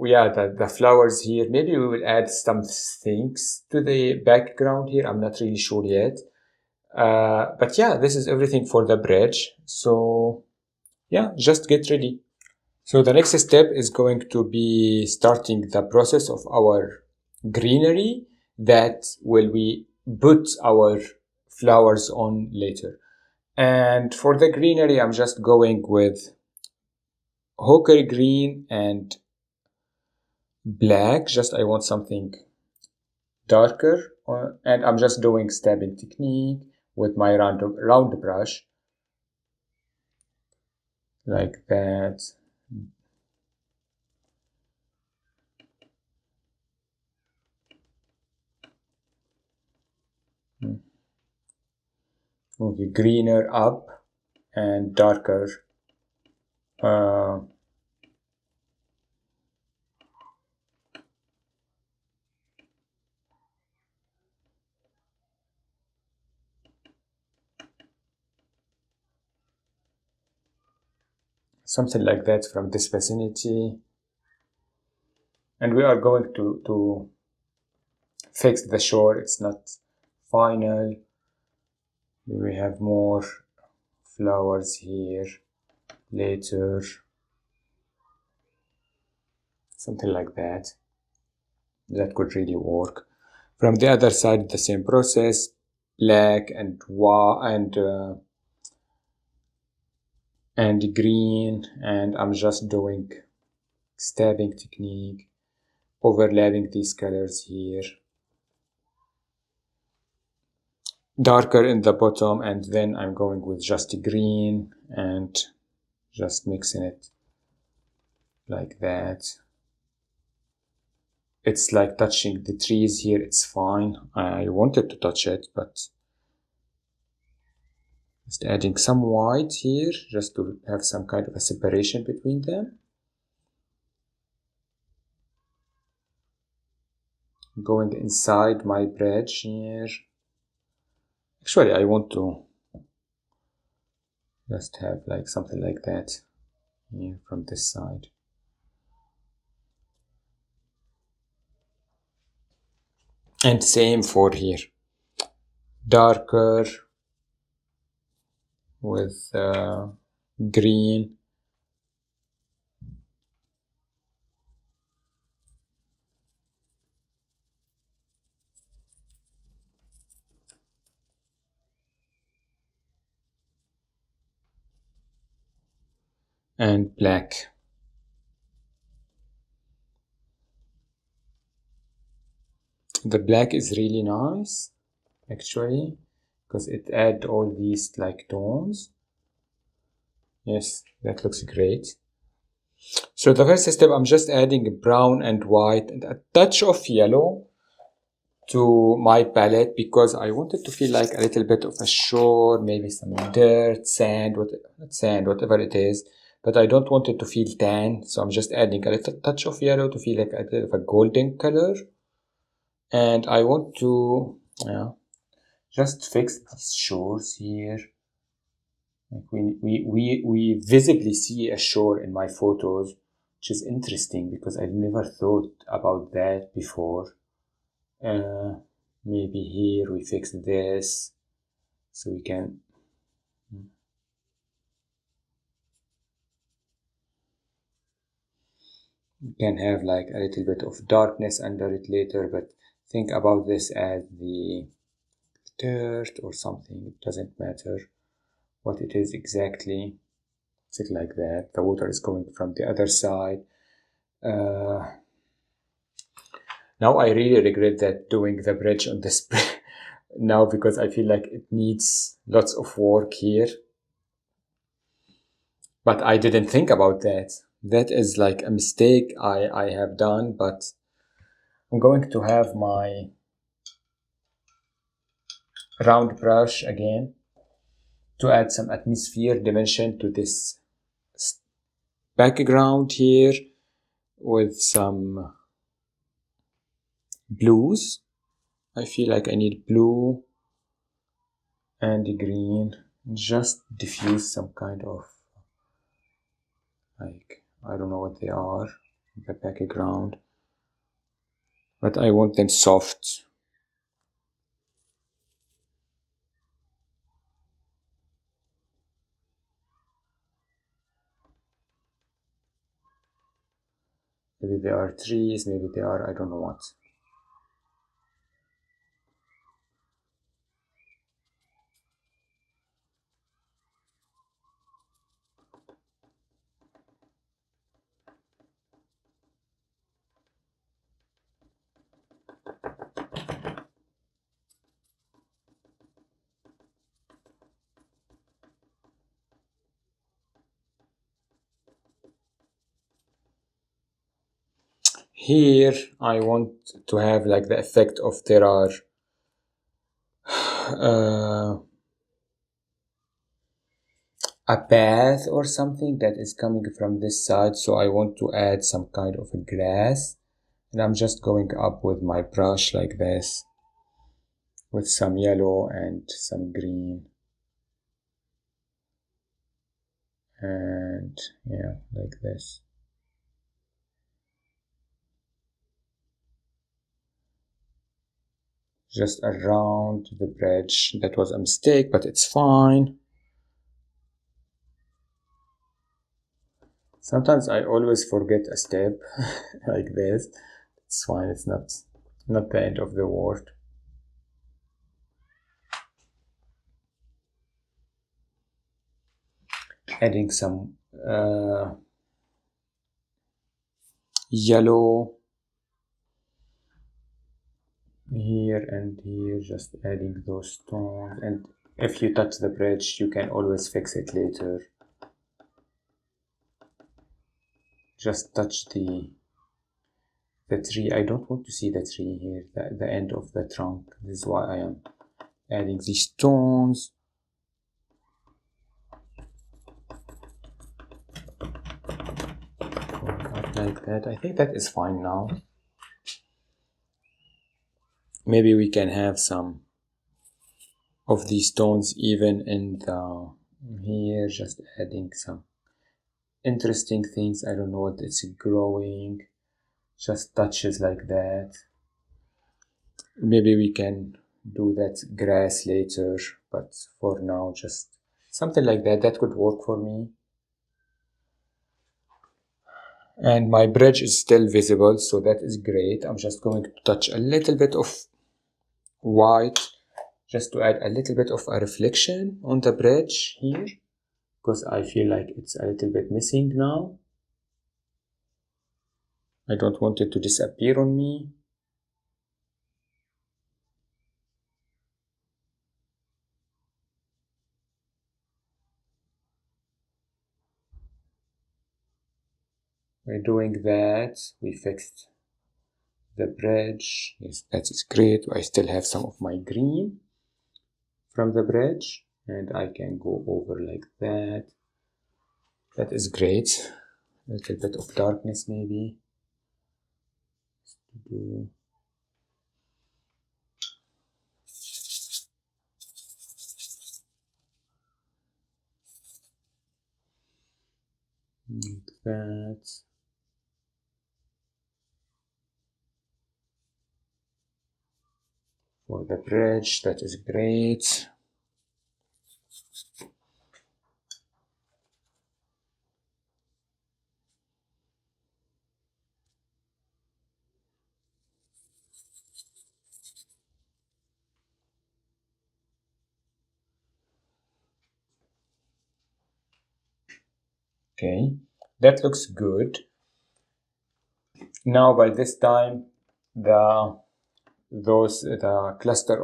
Yeah, the flowers here, maybe we will add some things to the background here. I'm not really sure yet. But yeah, this is everything for the bridge. So yeah, just get ready. So the next step is going to be starting the process of our greenery that will we put our flowers on later. And for the greenery, I'm just going with ochre green and black. Just I want something darker, and I'm just doing stabbing technique with my round brush, like that. Okay, greener up and darker. Something like that from this vicinity. And we are going to fix the shore. It's not final. We have more flowers here later. Something like that. That could really work. From the other side, the same process. Black and white and green, and I'm just doing stabbing technique, overlapping these colors here, darker in the bottom, and then I'm going with just green and just mixing it like that. It's like touching the trees here. It's fine. I wanted to touch it, but just adding some white here just to have some kind of a separation between them. Going inside my bridge here. Actually, I want to just have like something like that here from this side. And same for here. Darker with green. And black. The black is really nice, actually, because it adds all these like tones. Yes, that looks great. So the first step, I'm just adding brown and white and a touch of yellow to my palette because I wanted to feel like a little bit of a shore, maybe some dirt, sand, whatever it is. But I don't want it to feel tan, so I'm just adding a little touch of yellow to feel like a bit of a golden color. And I want to just fix these shores here. Like we visibly see a shore in my photos, which is interesting because I never thought about that before. Maybe here we fix this so we can have like a little bit of darkness under it later, but think about this as the dirt or something. It doesn't matter what it is exactly. It's like that. The water is coming from the other side. Now I really regret that doing the bridge on this now because I feel like it needs lots of work here. But I didn't think about that. That is like a mistake I have done, but I'm going to have my round brush again to add some atmosphere dimension to this background here with some blues. I feel like I need blue and green. Just diffuse some kind of, like, I don't know what they are, the background, but I want them soft. Maybe they are trees, maybe they are, I don't know what. Here I want to have like the effect of there are a path or something that is coming from this side, so I want to add some kind of a grass, and I'm just going up with my brush like this with some yellow and some green, and yeah, like this. Just around the bridge. That was a mistake, but it's fine. Sometimes I always forget a step like this. It's fine, it's not the end of the world. Adding some yellow here and here, just adding those tones, and if you touch the bridge you can always fix it later. Just touch the tree. I don't want to see the tree here, the end of the trunk. This is why I am adding these tones. Like that. I think that is fine now. Maybe we can have some of these tones even in the here, just adding some interesting things. I don't know what it's growing, just touches like that. Maybe we can do that grass later, but for now just something like that. That could work for me. And my bridge is still visible, so that is great. I'm just going to touch a little bit of white just to add a little bit of a reflection on the bridge here, because I feel like it's a little bit missing now. I don't want it to disappear on me. By doing that, we fixed the bridge. Yes, that is great. I still have some of my green from the bridge, and I can go over like that. That is great. A little bit of darkness maybe. Like that. For the bridge, that is great. Okay, that looks good. Now by this time, the cluster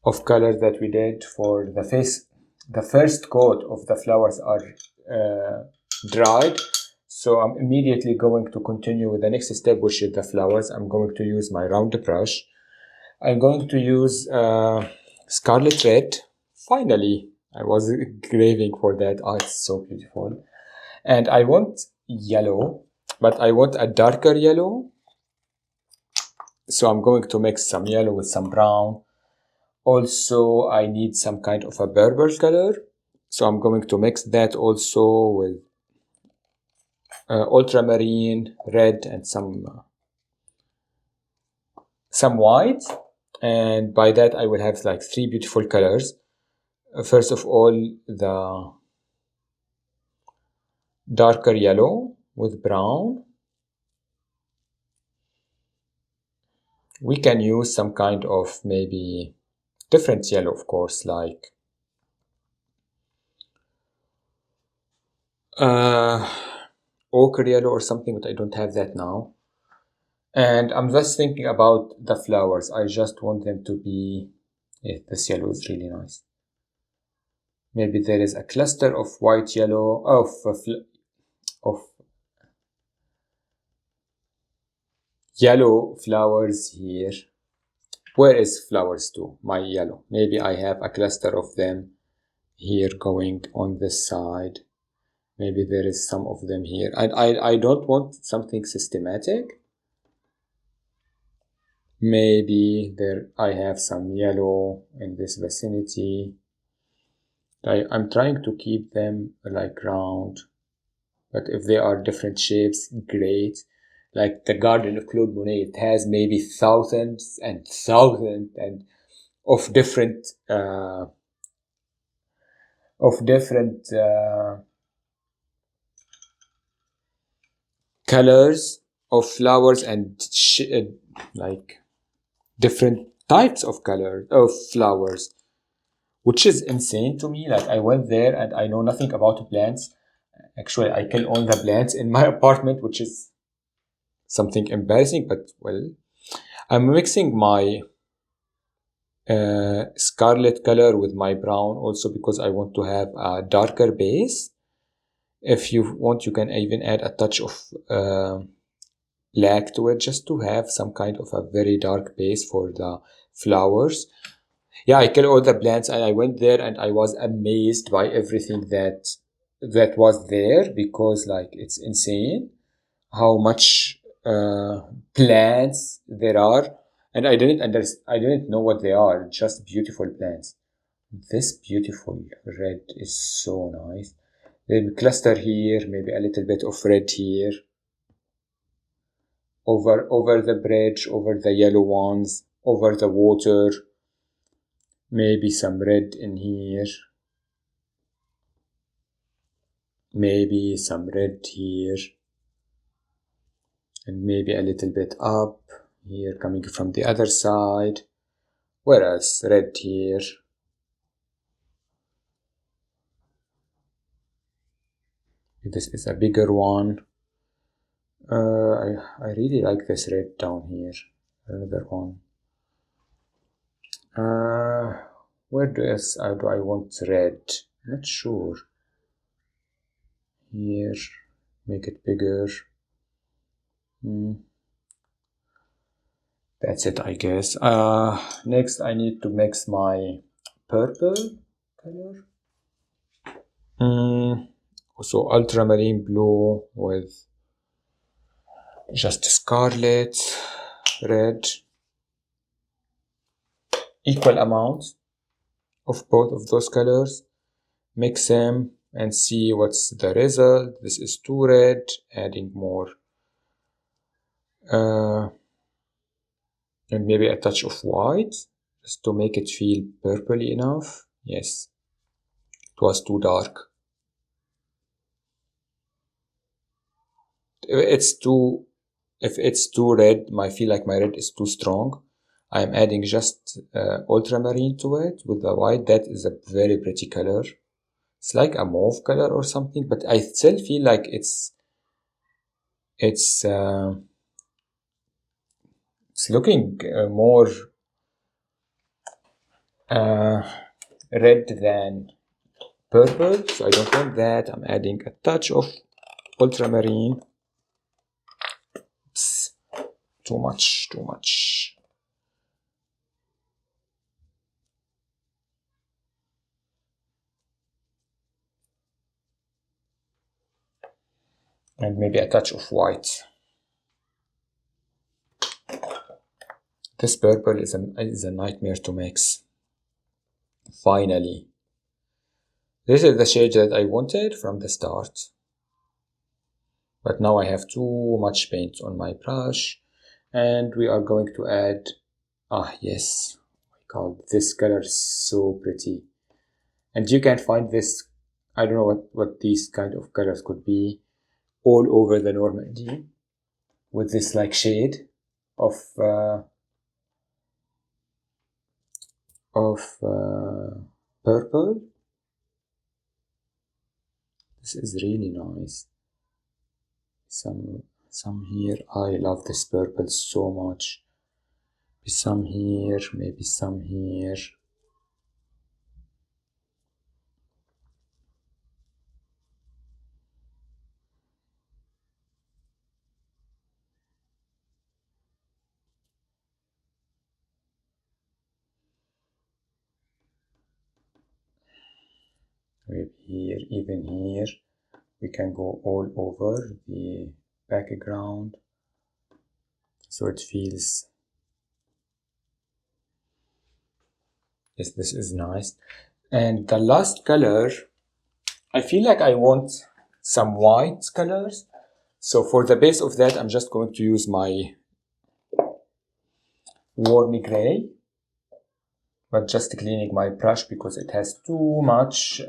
of colors that we did for the face, the first coat of the flowers are dried. So I'm immediately going to continue with the next step, which is the flowers. I'm going to use my round brush. I'm going to use scarlet red. Finally, I was craving for that. Oh, it's so beautiful. And I want yellow, but I want a darker yellow. So I'm going to mix some yellow with some brown. Also, I need some kind of a purple color. So I'm going to mix that also with ultramarine, red, and some white. And by that I will have like 3 beautiful colors. First of all, the darker yellow with brown. We can use some kind of maybe different yellow, of course, like ochre yellow or something, but I don't have that now. And I'm just thinking about the flowers. I just want them to be, yeah, this yellow is really nice. Maybe there is a cluster of white yellow, of yellow flowers here. Where is flowers to? My yellow. Maybe I have a cluster of them here going on this side. Maybe there is some of them here. I don't want something systematic. Maybe there I have some yellow in this vicinity. I'm trying to keep them like round, but if they are different shapes, great. Like the Garden of Claude Monet, it has maybe thousands and thousands and of different colors of flowers and like different types of colors of flowers, which is insane to me. Like I went there and I know nothing about plants. Actually, I kill all the plants in my apartment, which is something embarrassing, but well, I'm mixing my scarlet color with my brown also because I want to have a darker base. If you want, you can even add a touch of black to it just to have some kind of a very dark base for the flowers. Yeah, I kill all the plants and I went there and I was amazed by everything that was there, because like it's insane how much plants there are, and I didn't know what they are. Just beautiful plants. This beautiful red is so nice. Maybe cluster here, maybe a little bit of red here. Over the bridge, over the yellow ones, over the water. Maybe some red in here. Maybe some red here. And maybe a little bit up here coming from the other side. Where else? Red here. This is a bigger one. I really like this red down here. Another one. Where do I want red? Not sure. Here, make it bigger. That's it, I guess. Next, I need to mix my purple color. So ultramarine blue with just scarlet, red. Equal amounts of both of those colors. Mix them and see what's the result. This is too red, adding more. And maybe a touch of white, just to make it feel purpley enough. Yes, it was too dark. If it's too red, I feel like my red is too strong. I'm adding just ultramarine to it with the white. That is a very pretty color. It's like a mauve color or something, but I still feel like it's looking more red than purple, so I don't want that. I'm adding a touch of ultramarine. Oops. Too much. and maybe a touch of white. This purple is a nightmare to mix. Finally, this is the shade that I wanted from the start, but now I have too much paint on my brush, and we are going to add, yes, oh my god, this color is so pretty. And you can find this, I don't know what these kind of colors could be, all over the Normandy, with this like shade of purple. This is really nice. Some here. I love this purple so much. Some here, maybe some here. Maybe here, even here. We can go all over the background, so it feels, yes, this is nice. And the last color, I feel like I want some white colors, so for the base of that I'm just going to use my warm gray, but just cleaning my brush because it has too much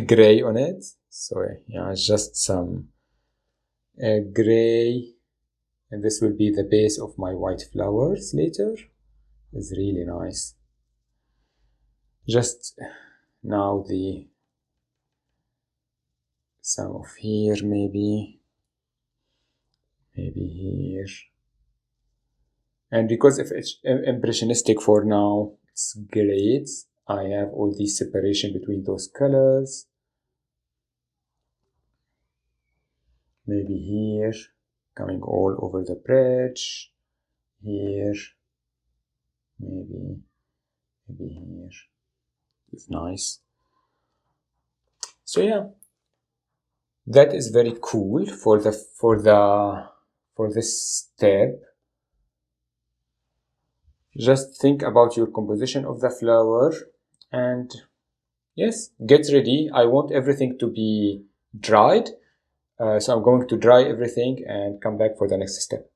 gray on it. So yeah, it's just some gray, and this will be the base of my white flowers later. It's really nice. Just now some of here, maybe here. And because if it's impressionistic for now, it's great. I have all this separation between those colors. Maybe here, coming all over the bridge. Here, maybe here. It's nice. So yeah, that is very cool for this step. Just think about your composition of the flower, and yes, get ready. I want everything to be dried, so I'm going to dry everything and come back for the next step.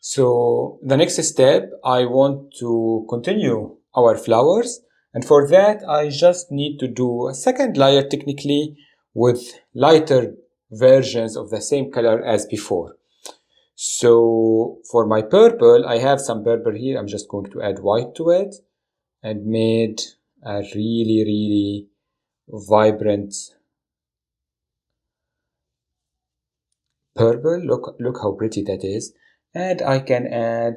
So the next step, I want to continue our flowers, and for that I just need to do a second layer technically with lighter versions of the same color as before. So for my purple, I have some purple here. I'm just going to add white to it and made a really vibrant purple. Look how pretty that is. And I can add,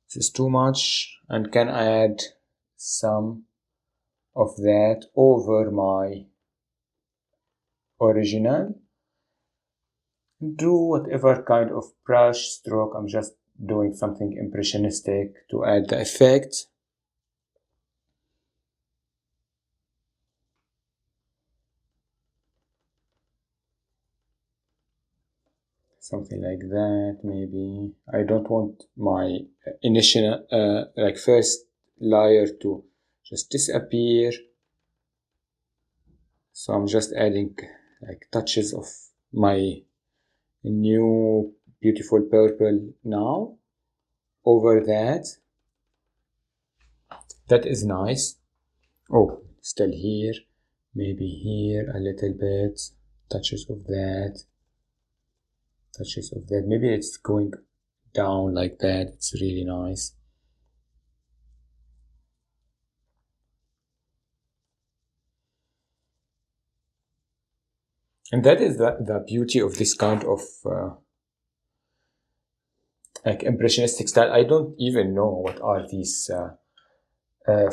this is too much, and can add some of that over my original. Do whatever kind of brush stroke. I'm just doing something impressionistic to add the effect. Something like that, maybe. I don't want my initial, like first layer to just disappear. So I'm just adding like touches of my new beautiful purple now over that. That is nice. Oh, still here, maybe here a little bit, touches of that, maybe it's going down like that. It's really nice. And that is the beauty of this kind of like impressionistic style. I don't even know what are these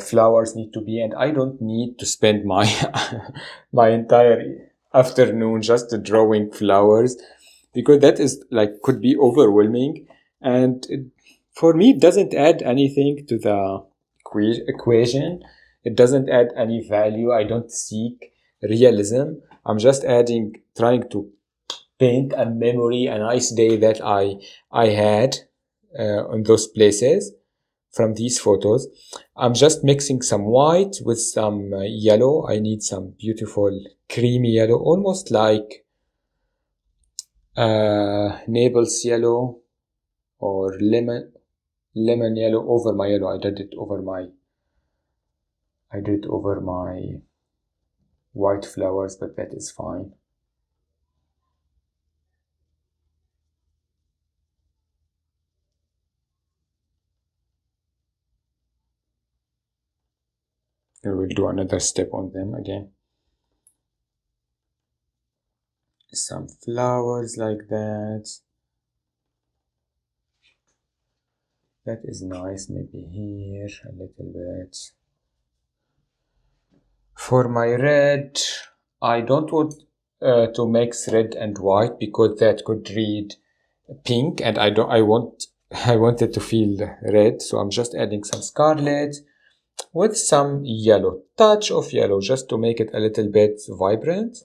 flowers need to be, and I don't need to spend my my entire afternoon just drawing flowers, because that is like could be overwhelming, and for me it doesn't add anything to the equation. It doesn't add any value. I don't seek realism. I'm just trying to paint a memory, a nice day that I had on those places from these photos. I'm just mixing some white with some yellow. I need some beautiful creamy yellow, almost like Naples yellow or lemon yellow over my yellow. I did it over my white flowers, but that is fine. We will do another step on them again. Some flowers like that. That is nice. Maybe here a little bit. For my red, I don't want to mix red and white because that could read pink, and I want it to feel red. So I'm just adding some scarlet with some yellow, touch of yellow, just to make it a little bit vibrant,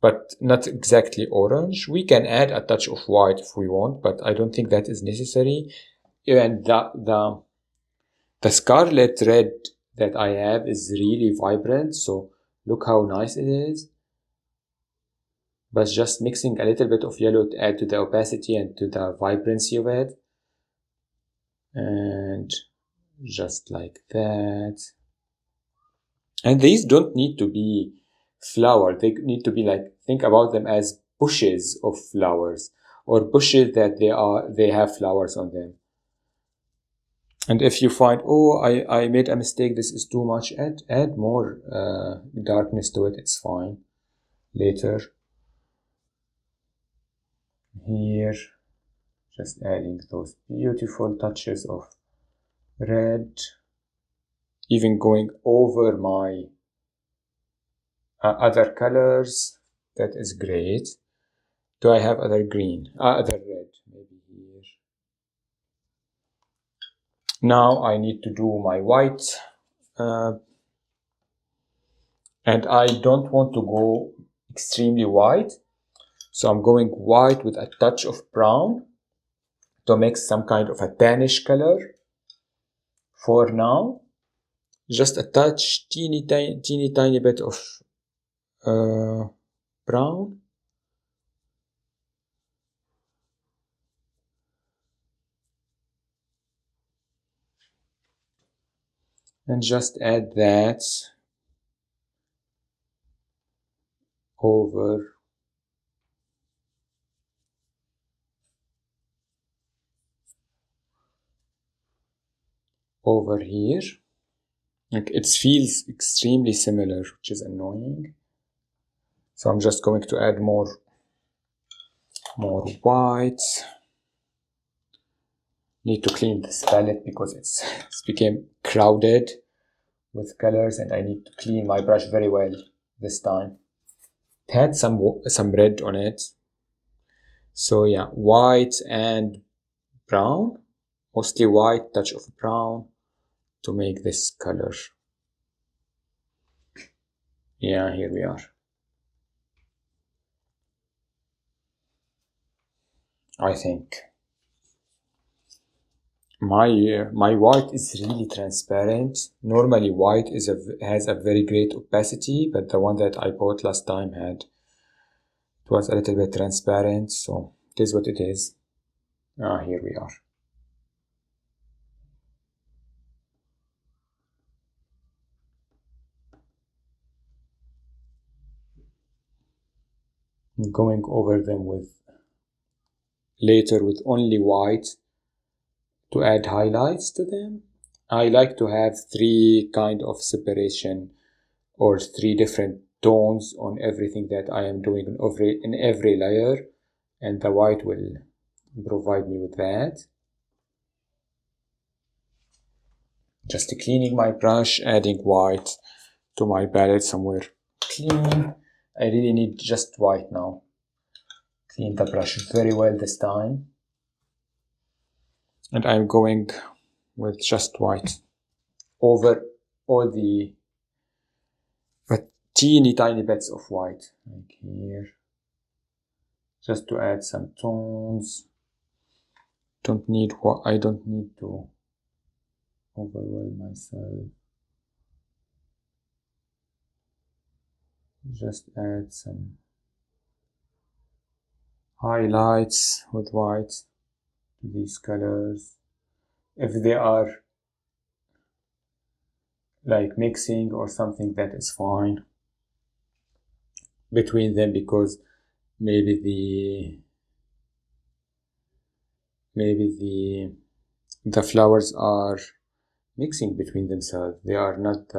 but not exactly orange. We can add a touch of white if we want, but I don't think that is necessary. And the scarlet red that I have is really vibrant, so look how nice it is. But just mixing a little bit of yellow to add to the opacity and to the vibrancy of it. And just like that. And these don't need to be flower. They need to be like, think about them as bushes of flowers, or bushes that they have flowers on them. And if you find, oh, I made a mistake, this is too much, add more darkness to it, it's fine. Later. Here, just adding those beautiful touches of red. Even going over my other colors, that is great. Do I have other green? Other red, maybe here. Now I need to do my white. And I don't want to go extremely white. So I'm going white with a touch of brown to make some kind of a tannish color. For now, just a touch, teeny tiny bit of brown. And just add that over here. Like, it feels extremely similar, which is annoying. So I'm just going to add more white. Need to clean this palette because it's became crowded with colors, and I need to clean my brush very well this time. It had some red on it. So yeah, white and brown, mostly white, touch of brown to make this color. Yeah, here we are. I think my white is really transparent. Normally white has a very great opacity, but the one that I bought last time it was a little bit transparent, so it is what it is. Here we are. Going over them later with only white to add highlights to them. I like to have 3 kind of separation or 3 different tones on everything that I am doing in every layer, and the white will provide me with that. Just cleaning my brush, adding white to my palette somewhere clean. I really need just white now. Clean the brush very well this time. And I'm going with just white over all the... But teeny tiny bits of white, like here, just to add some tones. I don't need to overwhelm myself. Just add some highlights with white to these colors. If they are like mixing or something, that is fine between them, because maybe the flowers are mixing between themselves. They are not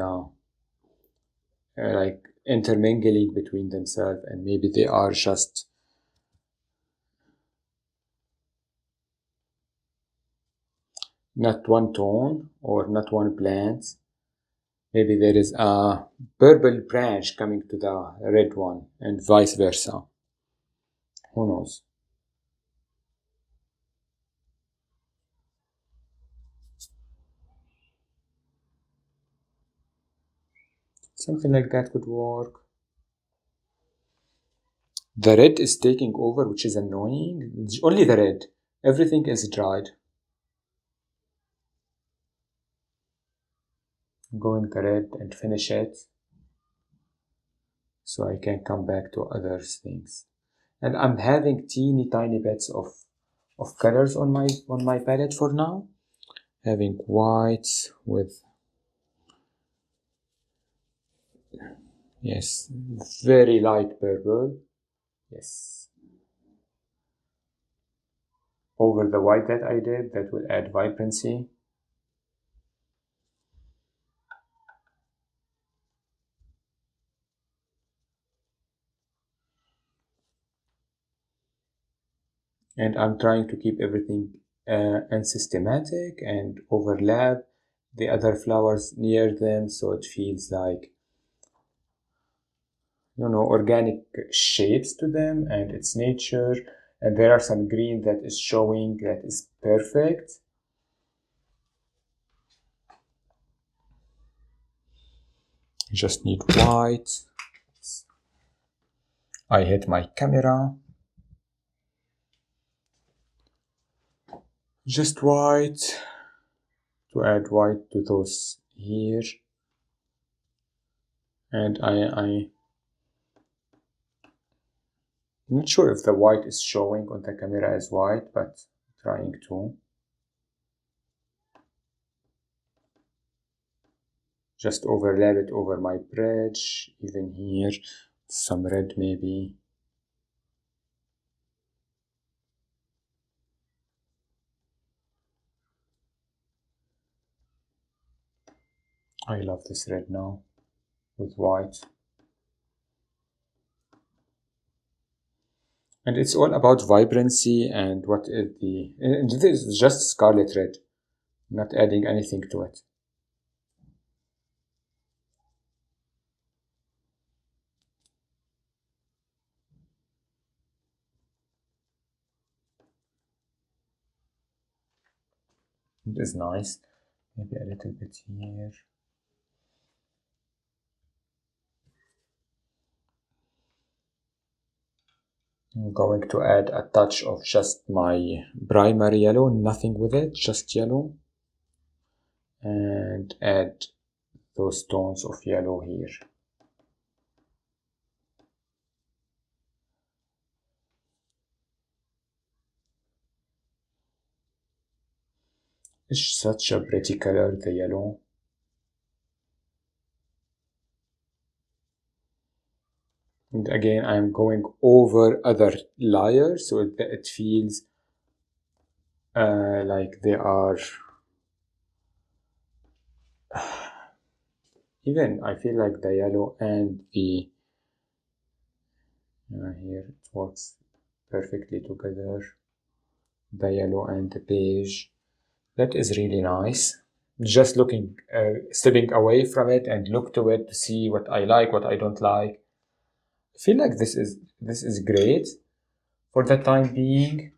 like intermingling between themselves, and maybe they are just not one tone or not one plant. Maybe there is a purple branch coming to the red one and vice versa. Who knows? Something like that could work. The red is taking over, which is annoying. It's only the red. Everything is dried. I'm going the red and finish it, so I can come back to other things. And I'm having teeny tiny bits of colors on my palette for now. Having white with, yes, very light purple. Yes. Over the white that I did, that will add vibrancy. And I'm trying to keep everything unsystematic and overlap the other flowers near them, so it feels like, you know, organic shapes to them, and it's nature. And there are some green that is showing, that is perfect. You just need white. I hit my camera. Just white, to add white to those here. And I'm not sure if the white is showing on the camera as white, but trying to. Just overlap it over my bridge, even here, some red maybe. I love this red now, with white. And it's all about vibrancy and what is and this is just scarlet red, not adding anything to it. It is nice. Maybe a little bit here. I'm going to add a touch of just my primer yellow, nothing with it, just yellow. And add those tones of yellow here. It's such a pretty color, the yellow. And again, I'm going over other layers, so it feels like they are even. I feel like the yellow and the here it works perfectly together. The yellow and the beige. That is really nice. Just looking, stepping away from it and look to it to see what I like, what I don't like. I feel like this is great for the time being.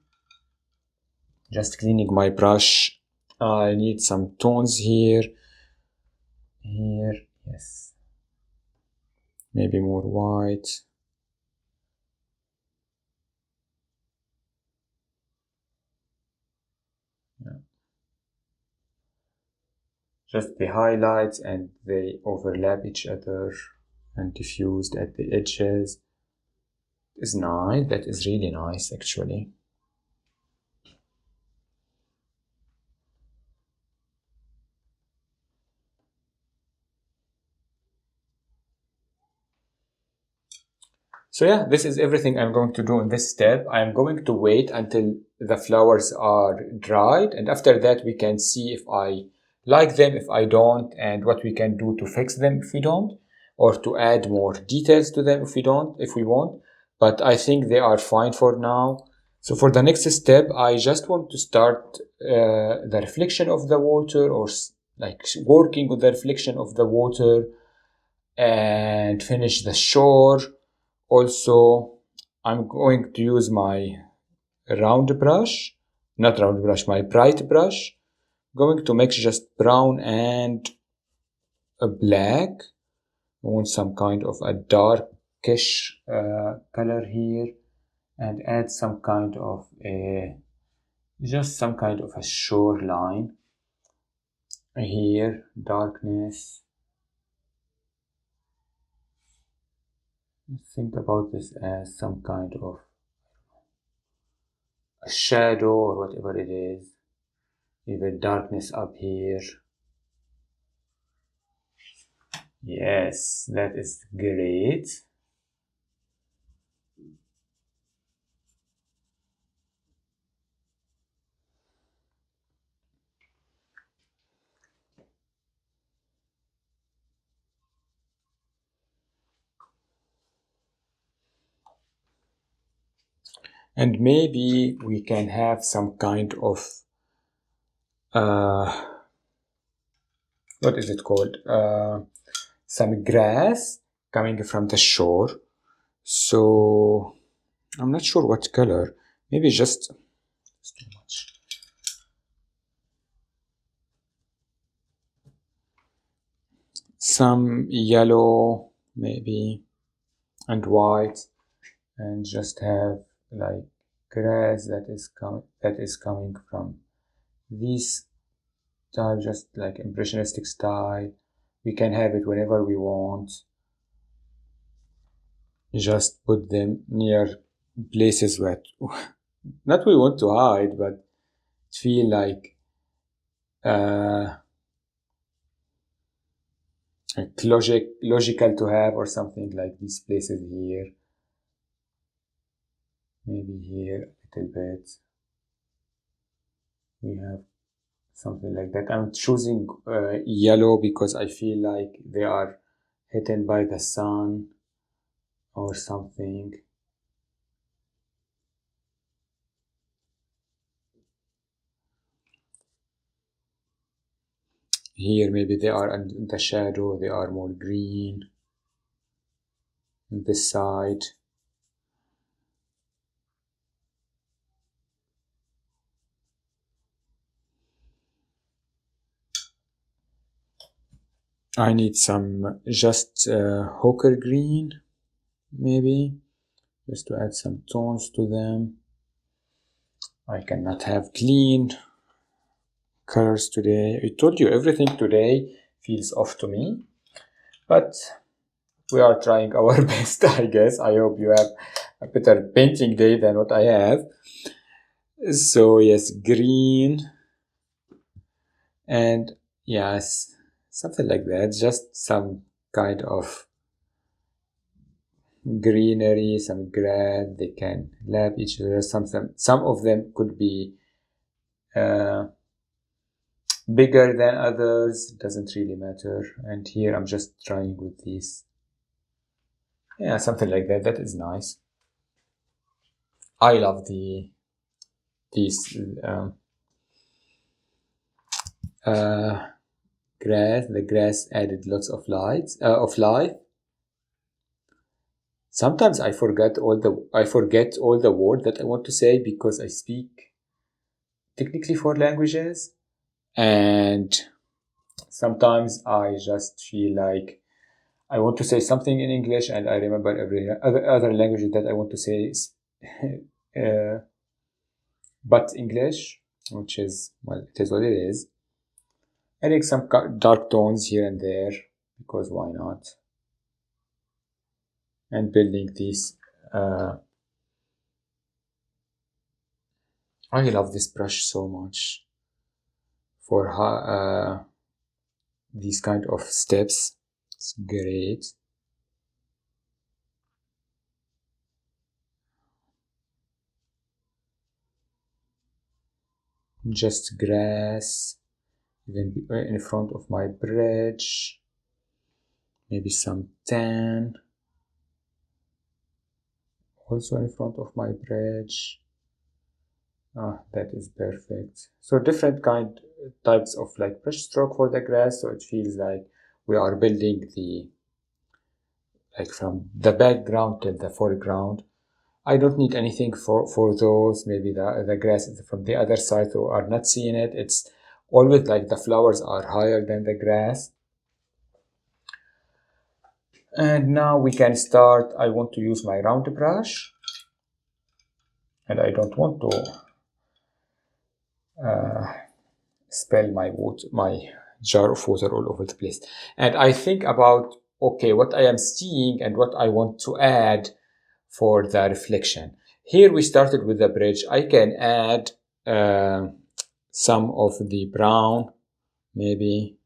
Just cleaning my brush. I need some tones here. Here, yes. maybe more white. Yeah. Just the highlights, and they overlap each other and diffused at the edges. It's nice. That is really nice, actually. So yeah, this is everything I'm going to do in this step. I'm going to wait until the flowers are dried, and after that we can see if I like them, if I don't, and what we can do to fix them if we don't, or to add more details to them if we don't, if we want. But I think they are fine for now. So for the next step, I just want to start the reflection of the water, or like working with the reflection of the water, and finish the shore. Also, I'm going to use my round brush, not round brush, my bright brush. Going to mix just brown and a black. I want some kind of a darkish color here, and add some kind of just some kind of a shoreline here, darkness. Think about this as some kind of a shadow or whatever it is. Even darkness up here. Yes, that is great. And maybe we can have some kind of what is it called? Some grass coming from the shore. So I'm not sure what color. Maybe just too much. Some yellow, maybe, and white, and just have like grass that is coming from these style, just like impressionistic style. We can have it whenever we want. Just put them near places where not we want to hide, but feel like logical to have, or something like these places here. Maybe here a little bit. We have something like that. I'm choosing yellow because I feel like they are hidden by the sun or something. Here maybe they are in the shadow, they are more green. On this side. I need some just ochre green, maybe, just to add some tones to them. I cannot have clean colors today. I told you everything today feels off to me, but we are trying our best, I guess. I hope you have a better painting day than what I have. So yes, green, and yes, something like that, just some kind of greenery, some grass. They can lap each other. Some of them could be bigger than others. Doesn't really matter. And here I'm just trying with these. Yeah, something like that. That is nice. I love these grass. The grass added lots of life. Sometimes I forget all the words that I want to say because I speak technically 4 languages, and sometimes I just feel like I want to say something in English and I remember every other language that I want to say but English, which is, well, it is what it is. Adding some dark tones here and there, because why not? And building these. I love this brush so much for these kind of steps. It's great. Just grass, even in front of my bridge. Maybe some tan, also in front of my bridge. That is perfect. So different types of like brush stroke for the grass, so it feels like we are building the, like, from the background to the foreground. I don't need anything for those. Maybe the grass is from the other side, so are not seeing it. It's always like the flowers are higher than the grass. And now we can start. I want to use my round brush, and I don't want to spill my jar of water all over the place. And I think about, okay, what I am seeing and what I want to add for the reflection. Here we started with the bridge. I can add some of the brown, maybe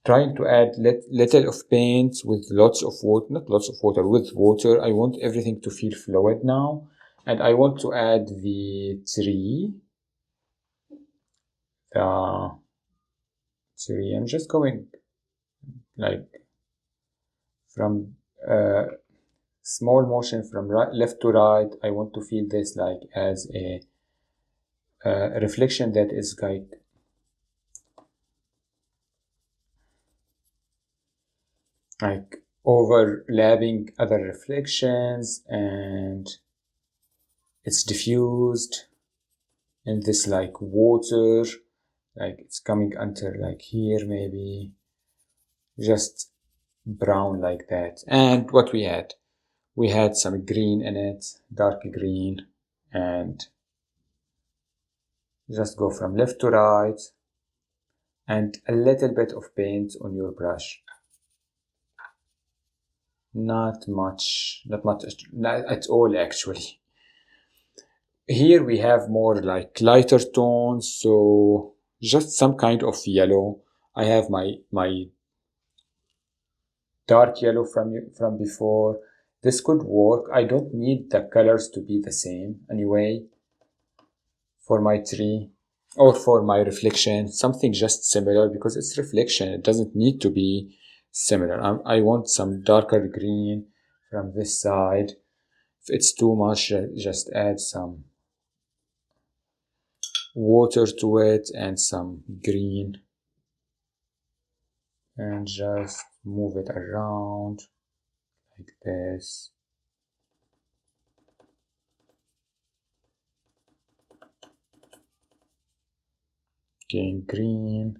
trying to add little of paint with lots of water, not lots of water, with water. I want everything to feel fluid now. And I want to add the tree. I'm just going like from small motion from left to right. I want to feel this like as a reflection that is like overlapping other reflections, and it's diffused in this like water, like it's coming under like here, maybe just brown like that. And what we had some green in it, dark green, and just go from left to right and a little bit of paint on your brush. Not much at all actually. Here we have more like lighter tones, so just some kind of yellow. I have my dark yellow from before. This could work. I don't need the colors to be the same anyway for my tree or for my reflection. Something just similar, because it's reflection. It doesn't need to be similar. I want some darker green from this side. If it's too much, just add some water to it and some green, and just move it around like this. Again, green.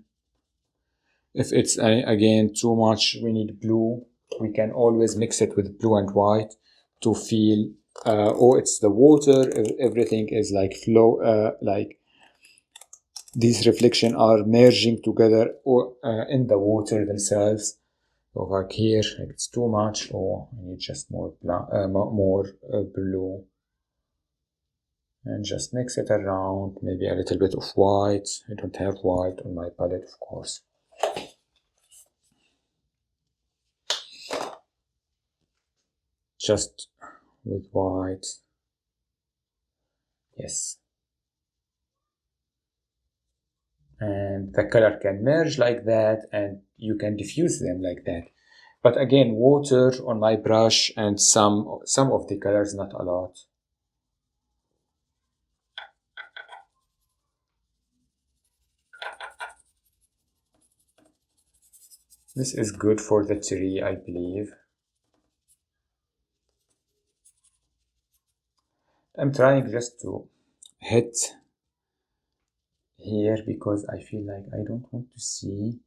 If it's again too much, we need blue. We can always mix it with blue and white to feel, it's the water. Everything is like flow, like these reflections are merging together or in the water themselves. So like here, like it's too much, or I need just more blue, and just mix it around. Maybe a little bit of white. I don't have white on my palette, of course. Just with white. Yes. And the color can merge like that, and you can diffuse them like that. But again, water on my brush and some of the colors, not a lot. This is good for the tree, I believe. I'm trying just to hit here because I feel like I don't want to see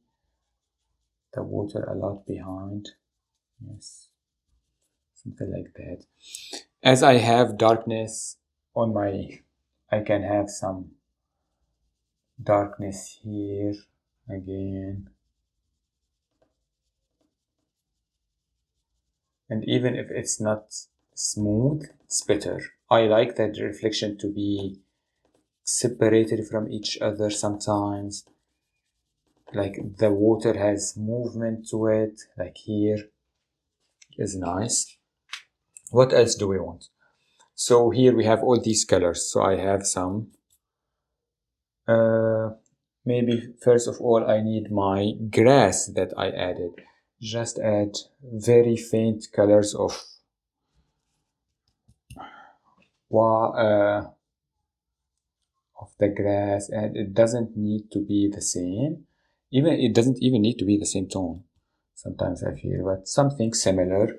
the water a lot behind. Yes, something like that. As I have darkness on my, I can have some darkness here again. And even if it's not smooth, it's better. I like that reflection to be separated from each other sometimes. Like the water has movement to it, like here is nice. What else do we want? So here we have all these colors. So I have some. Maybe first of all I need my grass that I added. Just add very faint colors of the grass, and it doesn't need to be the same. Even it doesn't even need to be the same tone. Sometimes I feel, but something similar,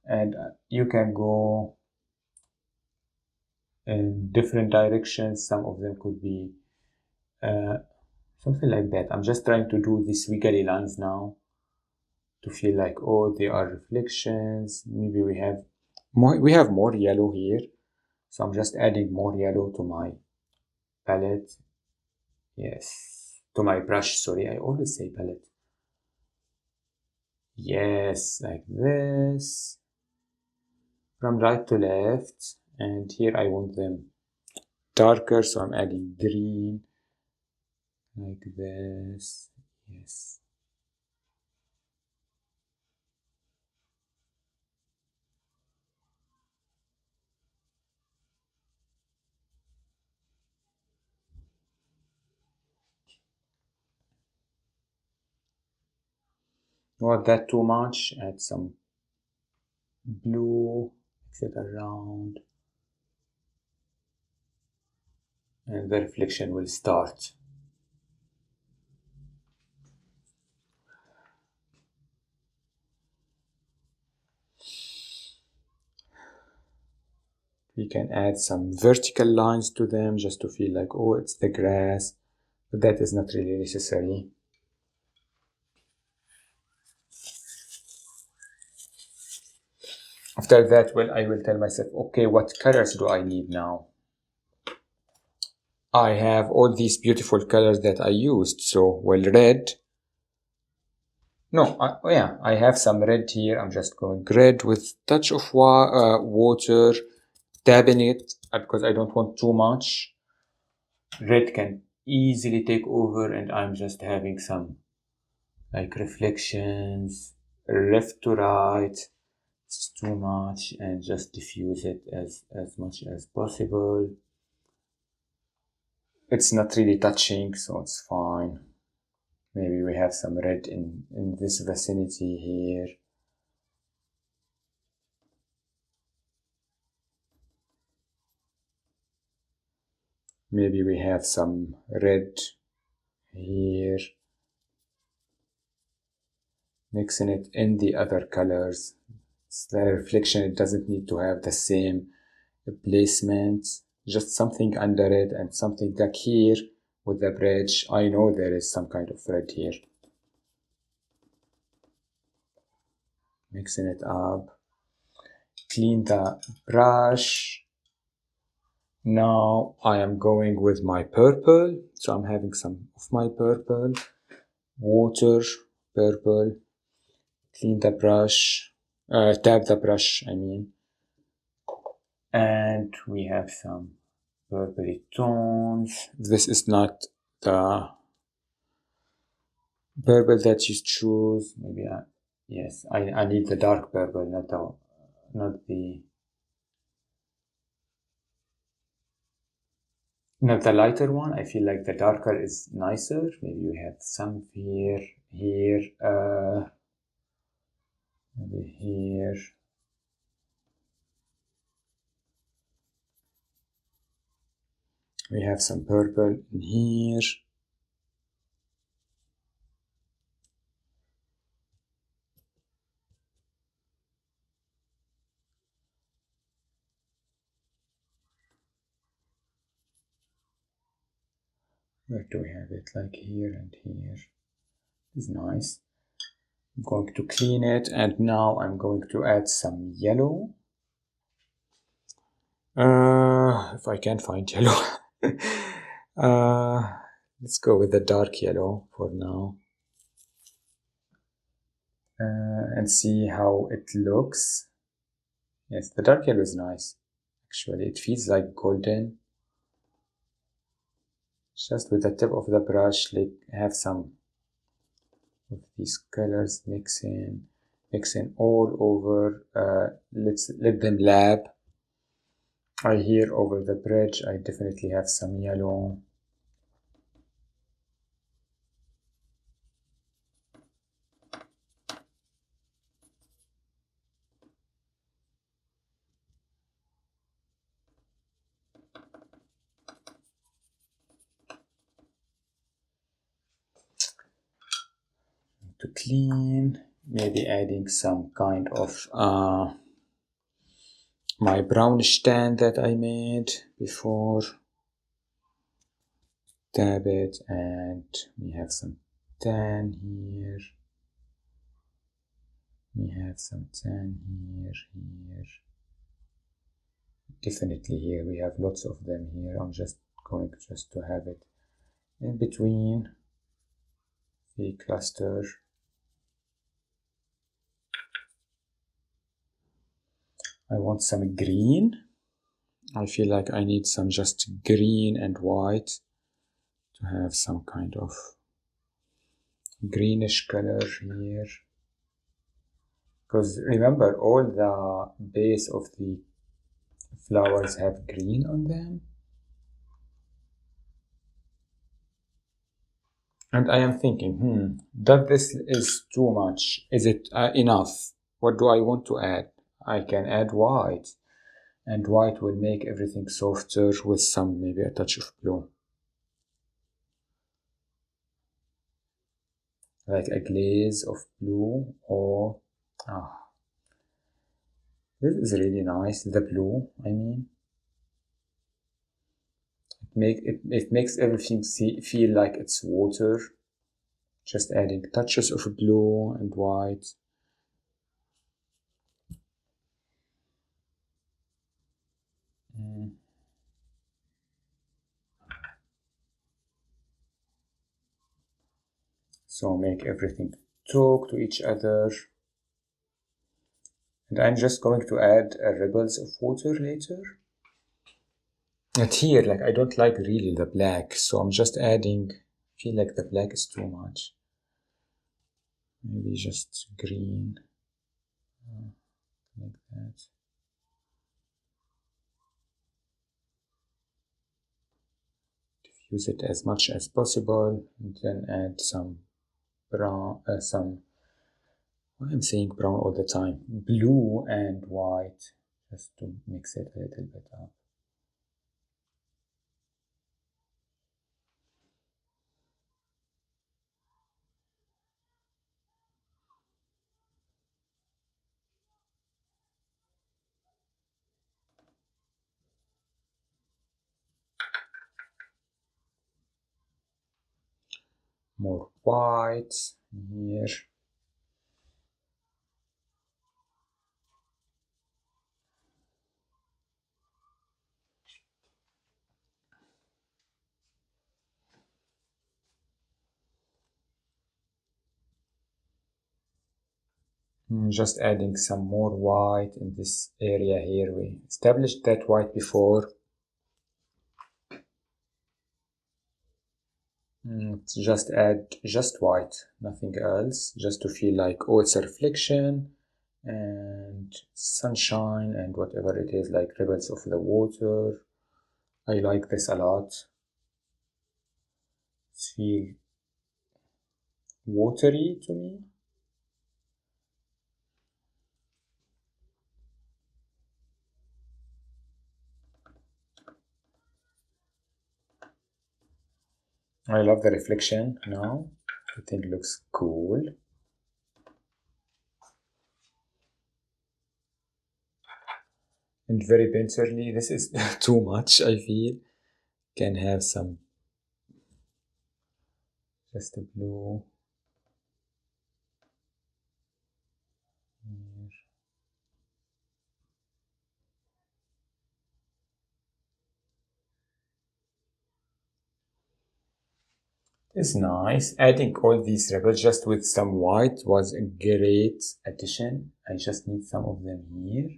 and you can go in different directions. Some of them could be something like that. I'm just trying to do these wiggly lines now to feel like, oh, they are reflections. Maybe we have more yellow here, so I'm just adding more yellow to my palette. Yes, to my brush, sorry, I always say palette. Yes, like this, from right to left, and here I want them darker, so I'm adding green, like this. Yes. Not that too much, add some blue, mix it around, and the reflection will start. We can add some vertical lines to them just to feel like, oh, it's the grass, but that is not really necessary. After that, well, I will tell myself, okay, what colors do I need now? I have all these beautiful colors that I used. So, well, red. No, I have some red here. I'm just going red with touch of water, dabbing it because I don't want too much. Red can easily take over, and I'm just having some like reflections left to right. It's too much, and just diffuse it as much as possible. It's not really touching, so it's fine. Maybe we have some red in this vicinity here. Maybe we have some red here. Mixing it in the other colors. It's the reflection, it doesn't need to have the same placement. Just something under it and something like here with the bridge. I know there is some kind of red here. Mixing it up. Clean the brush. Now I am going with my purple. So I'm having some of my purple. Water, purple. Clean the brush. Tap the brush, I mean. And we have some purpley tones. This is not the purple that you choose. Maybe yes, I need the dark purple, not the lighter one. I feel like the darker is nicer. Maybe we have some here, maybe here. We have some purple in here. Where do we have it? Like here and here. It's nice. I'm going to clean it, and now I'm going to add some yellow. If I can find yellow. Let's go with the dark yellow for now. And see how it looks. Yes, the dark yellow is nice. Actually, it feels like golden. Just with the tip of the brush, like have some of these colors mixing all over. Let's let them lap. Here over the bridge, I definitely have some yellow. To clean, maybe adding some kind of my brownish tan that I made before. Dab it, and we have some tan here. We have some tan here. Definitely here, we have lots of them here. I'm just going to have it in between the cluster. I want some green. I feel like I need some just green and white to have some kind of greenish color here. Because remember, all the base of the flowers have green on them. And I am thinking, that this is too much. Is it enough? What do I want to add? I can add white. And white will make everything softer with some, maybe a touch of blue. Like a glaze of blue or... this is really nice, the blue, I mean. It makes everything feel like it's water. Just adding touches of blue and white. So make everything talk to each other. And I'm just going to add ripples of water later. And here, like, I don't like really the black, so I'm just adding, I feel like the black is too much. Maybe just green, like that. Diffuse it as much as possible, and then add some brown, why I'm saying brown all the time, blue and white, just to mix it a little bit up. More white here. Just adding some more white in this area here. We established that white before. Just add just white, nothing else, just to feel like, oh, it's a reflection and sunshine and whatever it is, like ripples of the water. I like this a lot. It feels watery to me. I love the reflection now. I think it looks cool. And very painterly. This is too much, I feel. Can have some just a blue. It's nice. Adding all these rebels just with some white was a great addition. I just need some of them here.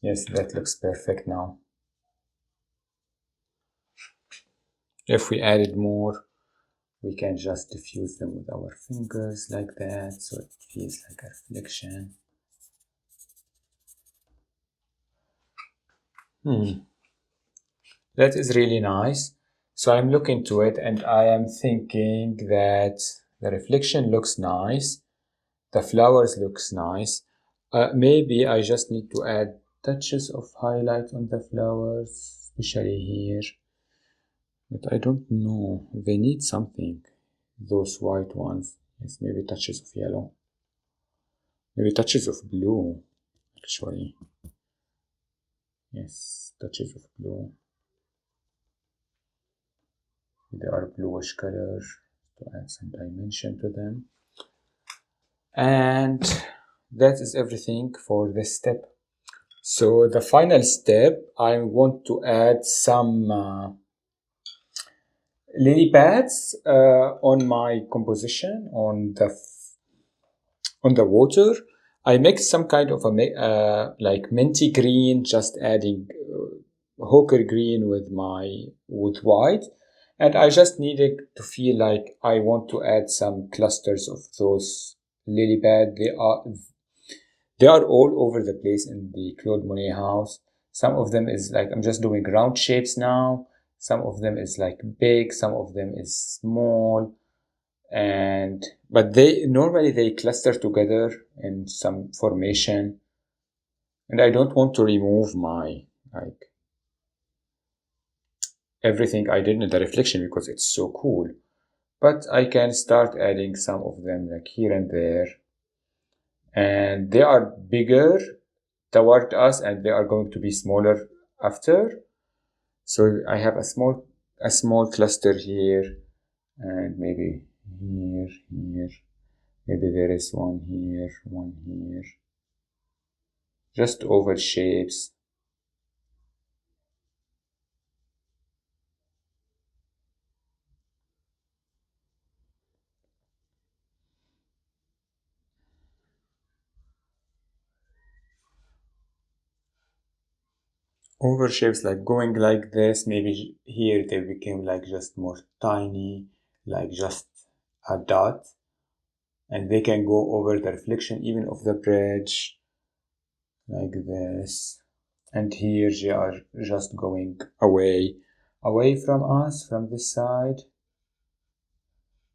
Yes, that looks perfect now. If we added more, we can just diffuse them with our fingers like that, so it feels like a reflection. That is really nice. So I'm looking to it and I am thinking that the reflection looks nice. The flowers looks nice. Maybe I just need to add touches of highlight on the flowers, especially here. But I don't know. They need something. Those white ones. Yes, maybe touches of yellow. Maybe touches of blue, actually. Yes, touches of blue. They are bluish colors to add some dimension to them. And that is everything for this step. So the final step, I want to add some lily pads on my composition on the water. I mix some kind of a like minty green, just adding ochre green with white, and I just needed to feel like I want to add some clusters of those lily pad. They are all over the place in the Claude Monet house. Some of them is like I'm just doing round shapes now. Some of them is like big. Some of them is small. And but they normally they cluster together in some formation. And I don't want to remove my like everything I did in the reflection because it's so cool. But I can start adding some of them like here and there. And they are bigger toward us and they are going to be smaller after. So I have a small cluster here and maybe here, here. Maybe there is one here, one here. Just oval shapes. Oval shapes like going like this. Maybe here they became like just more tiny, like just a dot. And they can go over the reflection even of the bridge like this. And here they are just going away from us from this side,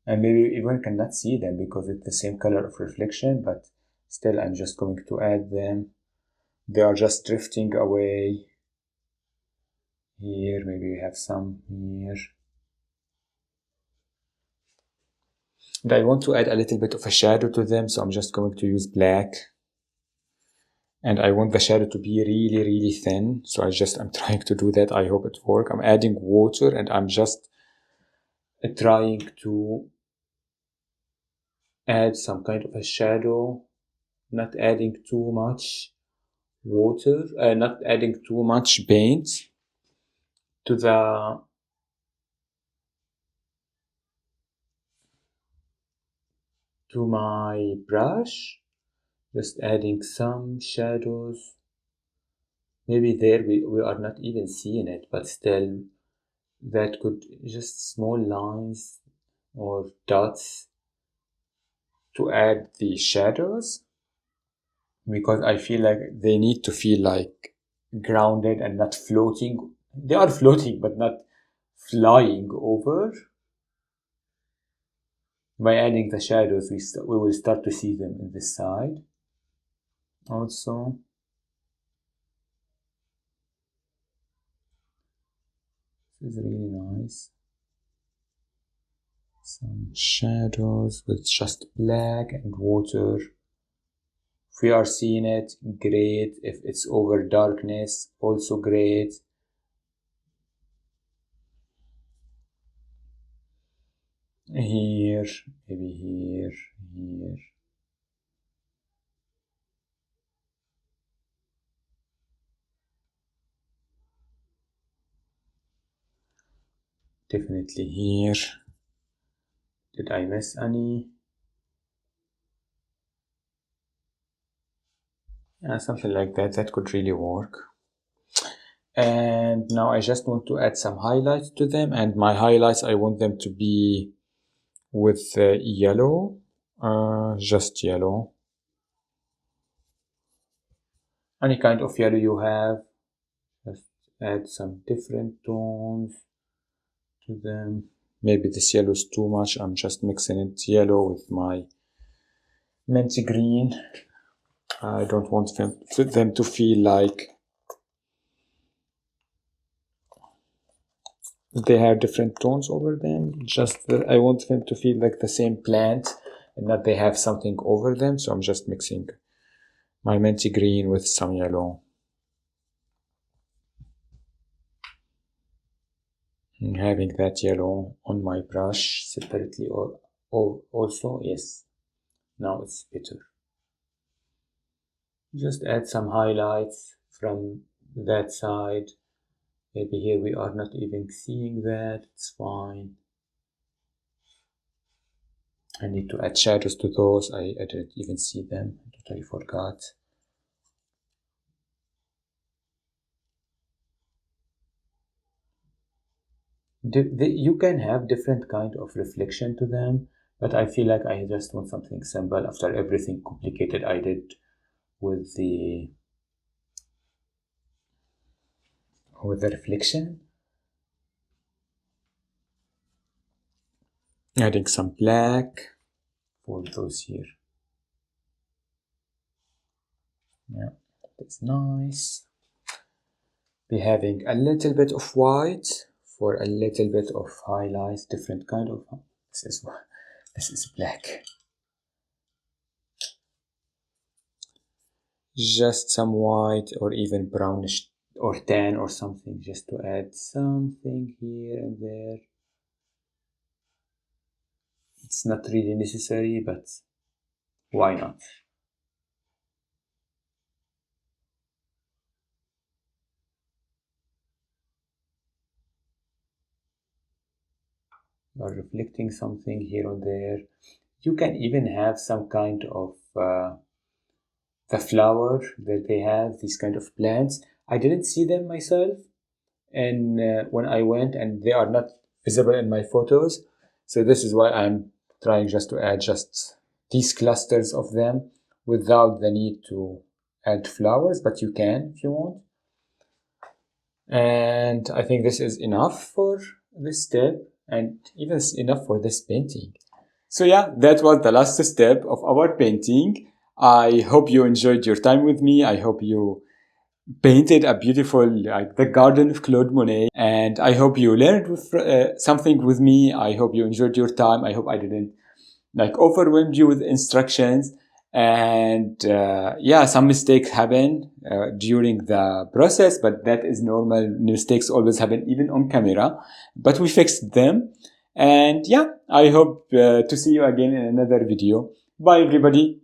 and maybe even cannot see them because it's the same color of reflection, but still I'm just going to add them. They are just drifting away. Here maybe we have some here, and I want to add a little bit of a shadow to them, so I'm just going to use black. And I want the shadow to be really thin, so I'm trying to do that. I hope it works. I'm adding water and I'm just trying to add some kind of a shadow, not adding too much water, not adding too much paint to my brush, just adding some shadows. Maybe there we are not even seeing it, but still that could just small lines or dots to add the shadows, because I feel like they need to feel like grounded and not floating. They are floating, but not flying over. By adding the shadows, we will start to see them in this side. Also, this is really nice. Some shadows with just black and water. If we are seeing it, great. If it's over darkness, also great. Here, maybe here, here. definitely here. Did I miss any? Yeah, something like that. That could really work. And now I just want to add some highlights to them, and my highlights, I want them to be with yellow, just yellow. Any kind of yellow you have, just add some different tones to them. Maybe this yellow is too much. I'm just mixing it yellow with my mint green. I don't want them to feel like they have different tones over them. I want them to feel like the same plant and not they have something over them. So I'm just mixing my minty green with some yellow. And having that yellow on my brush separately also, yes. Now it's better. Just add some highlights from that side. Maybe here we are not even seeing that, it's fine. I need to add shadows to those, I didn't even see them, I totally forgot. You can have different kind of reflection to them, but I feel like I just want something simple after everything complicated I did with the reflection. Adding some black for those here. Yeah, that's nice. Be having a little bit of white for a little bit of highlights, different kind of. This is black. Just some white or even brownish or tan or something, just to add something here and there. It's not really necessary, but why not? You are reflecting something here and there. You can even have some kind of the flower that they have, these kind of plants. I didn't see them myself, and when I went, and they are not visible in my photos. So this is why I'm trying just to add just these clusters of them without the need to add flowers, but you can if you want. And I think this is enough for this step, and even enough for this painting. So yeah, that was the last step of our painting. I hope you enjoyed your time with me. I hope you painted a beautiful, like the Garden of Claude Monet, and I hope you learned something with me. I hope you enjoyed your time. I hope I didn't like overwhelm you with instructions. And yeah, some mistakes happen during the process, but that is normal. Mistakes always happen, even on camera, but we fixed them. And yeah, I hope to see you again in another video. Bye everybody.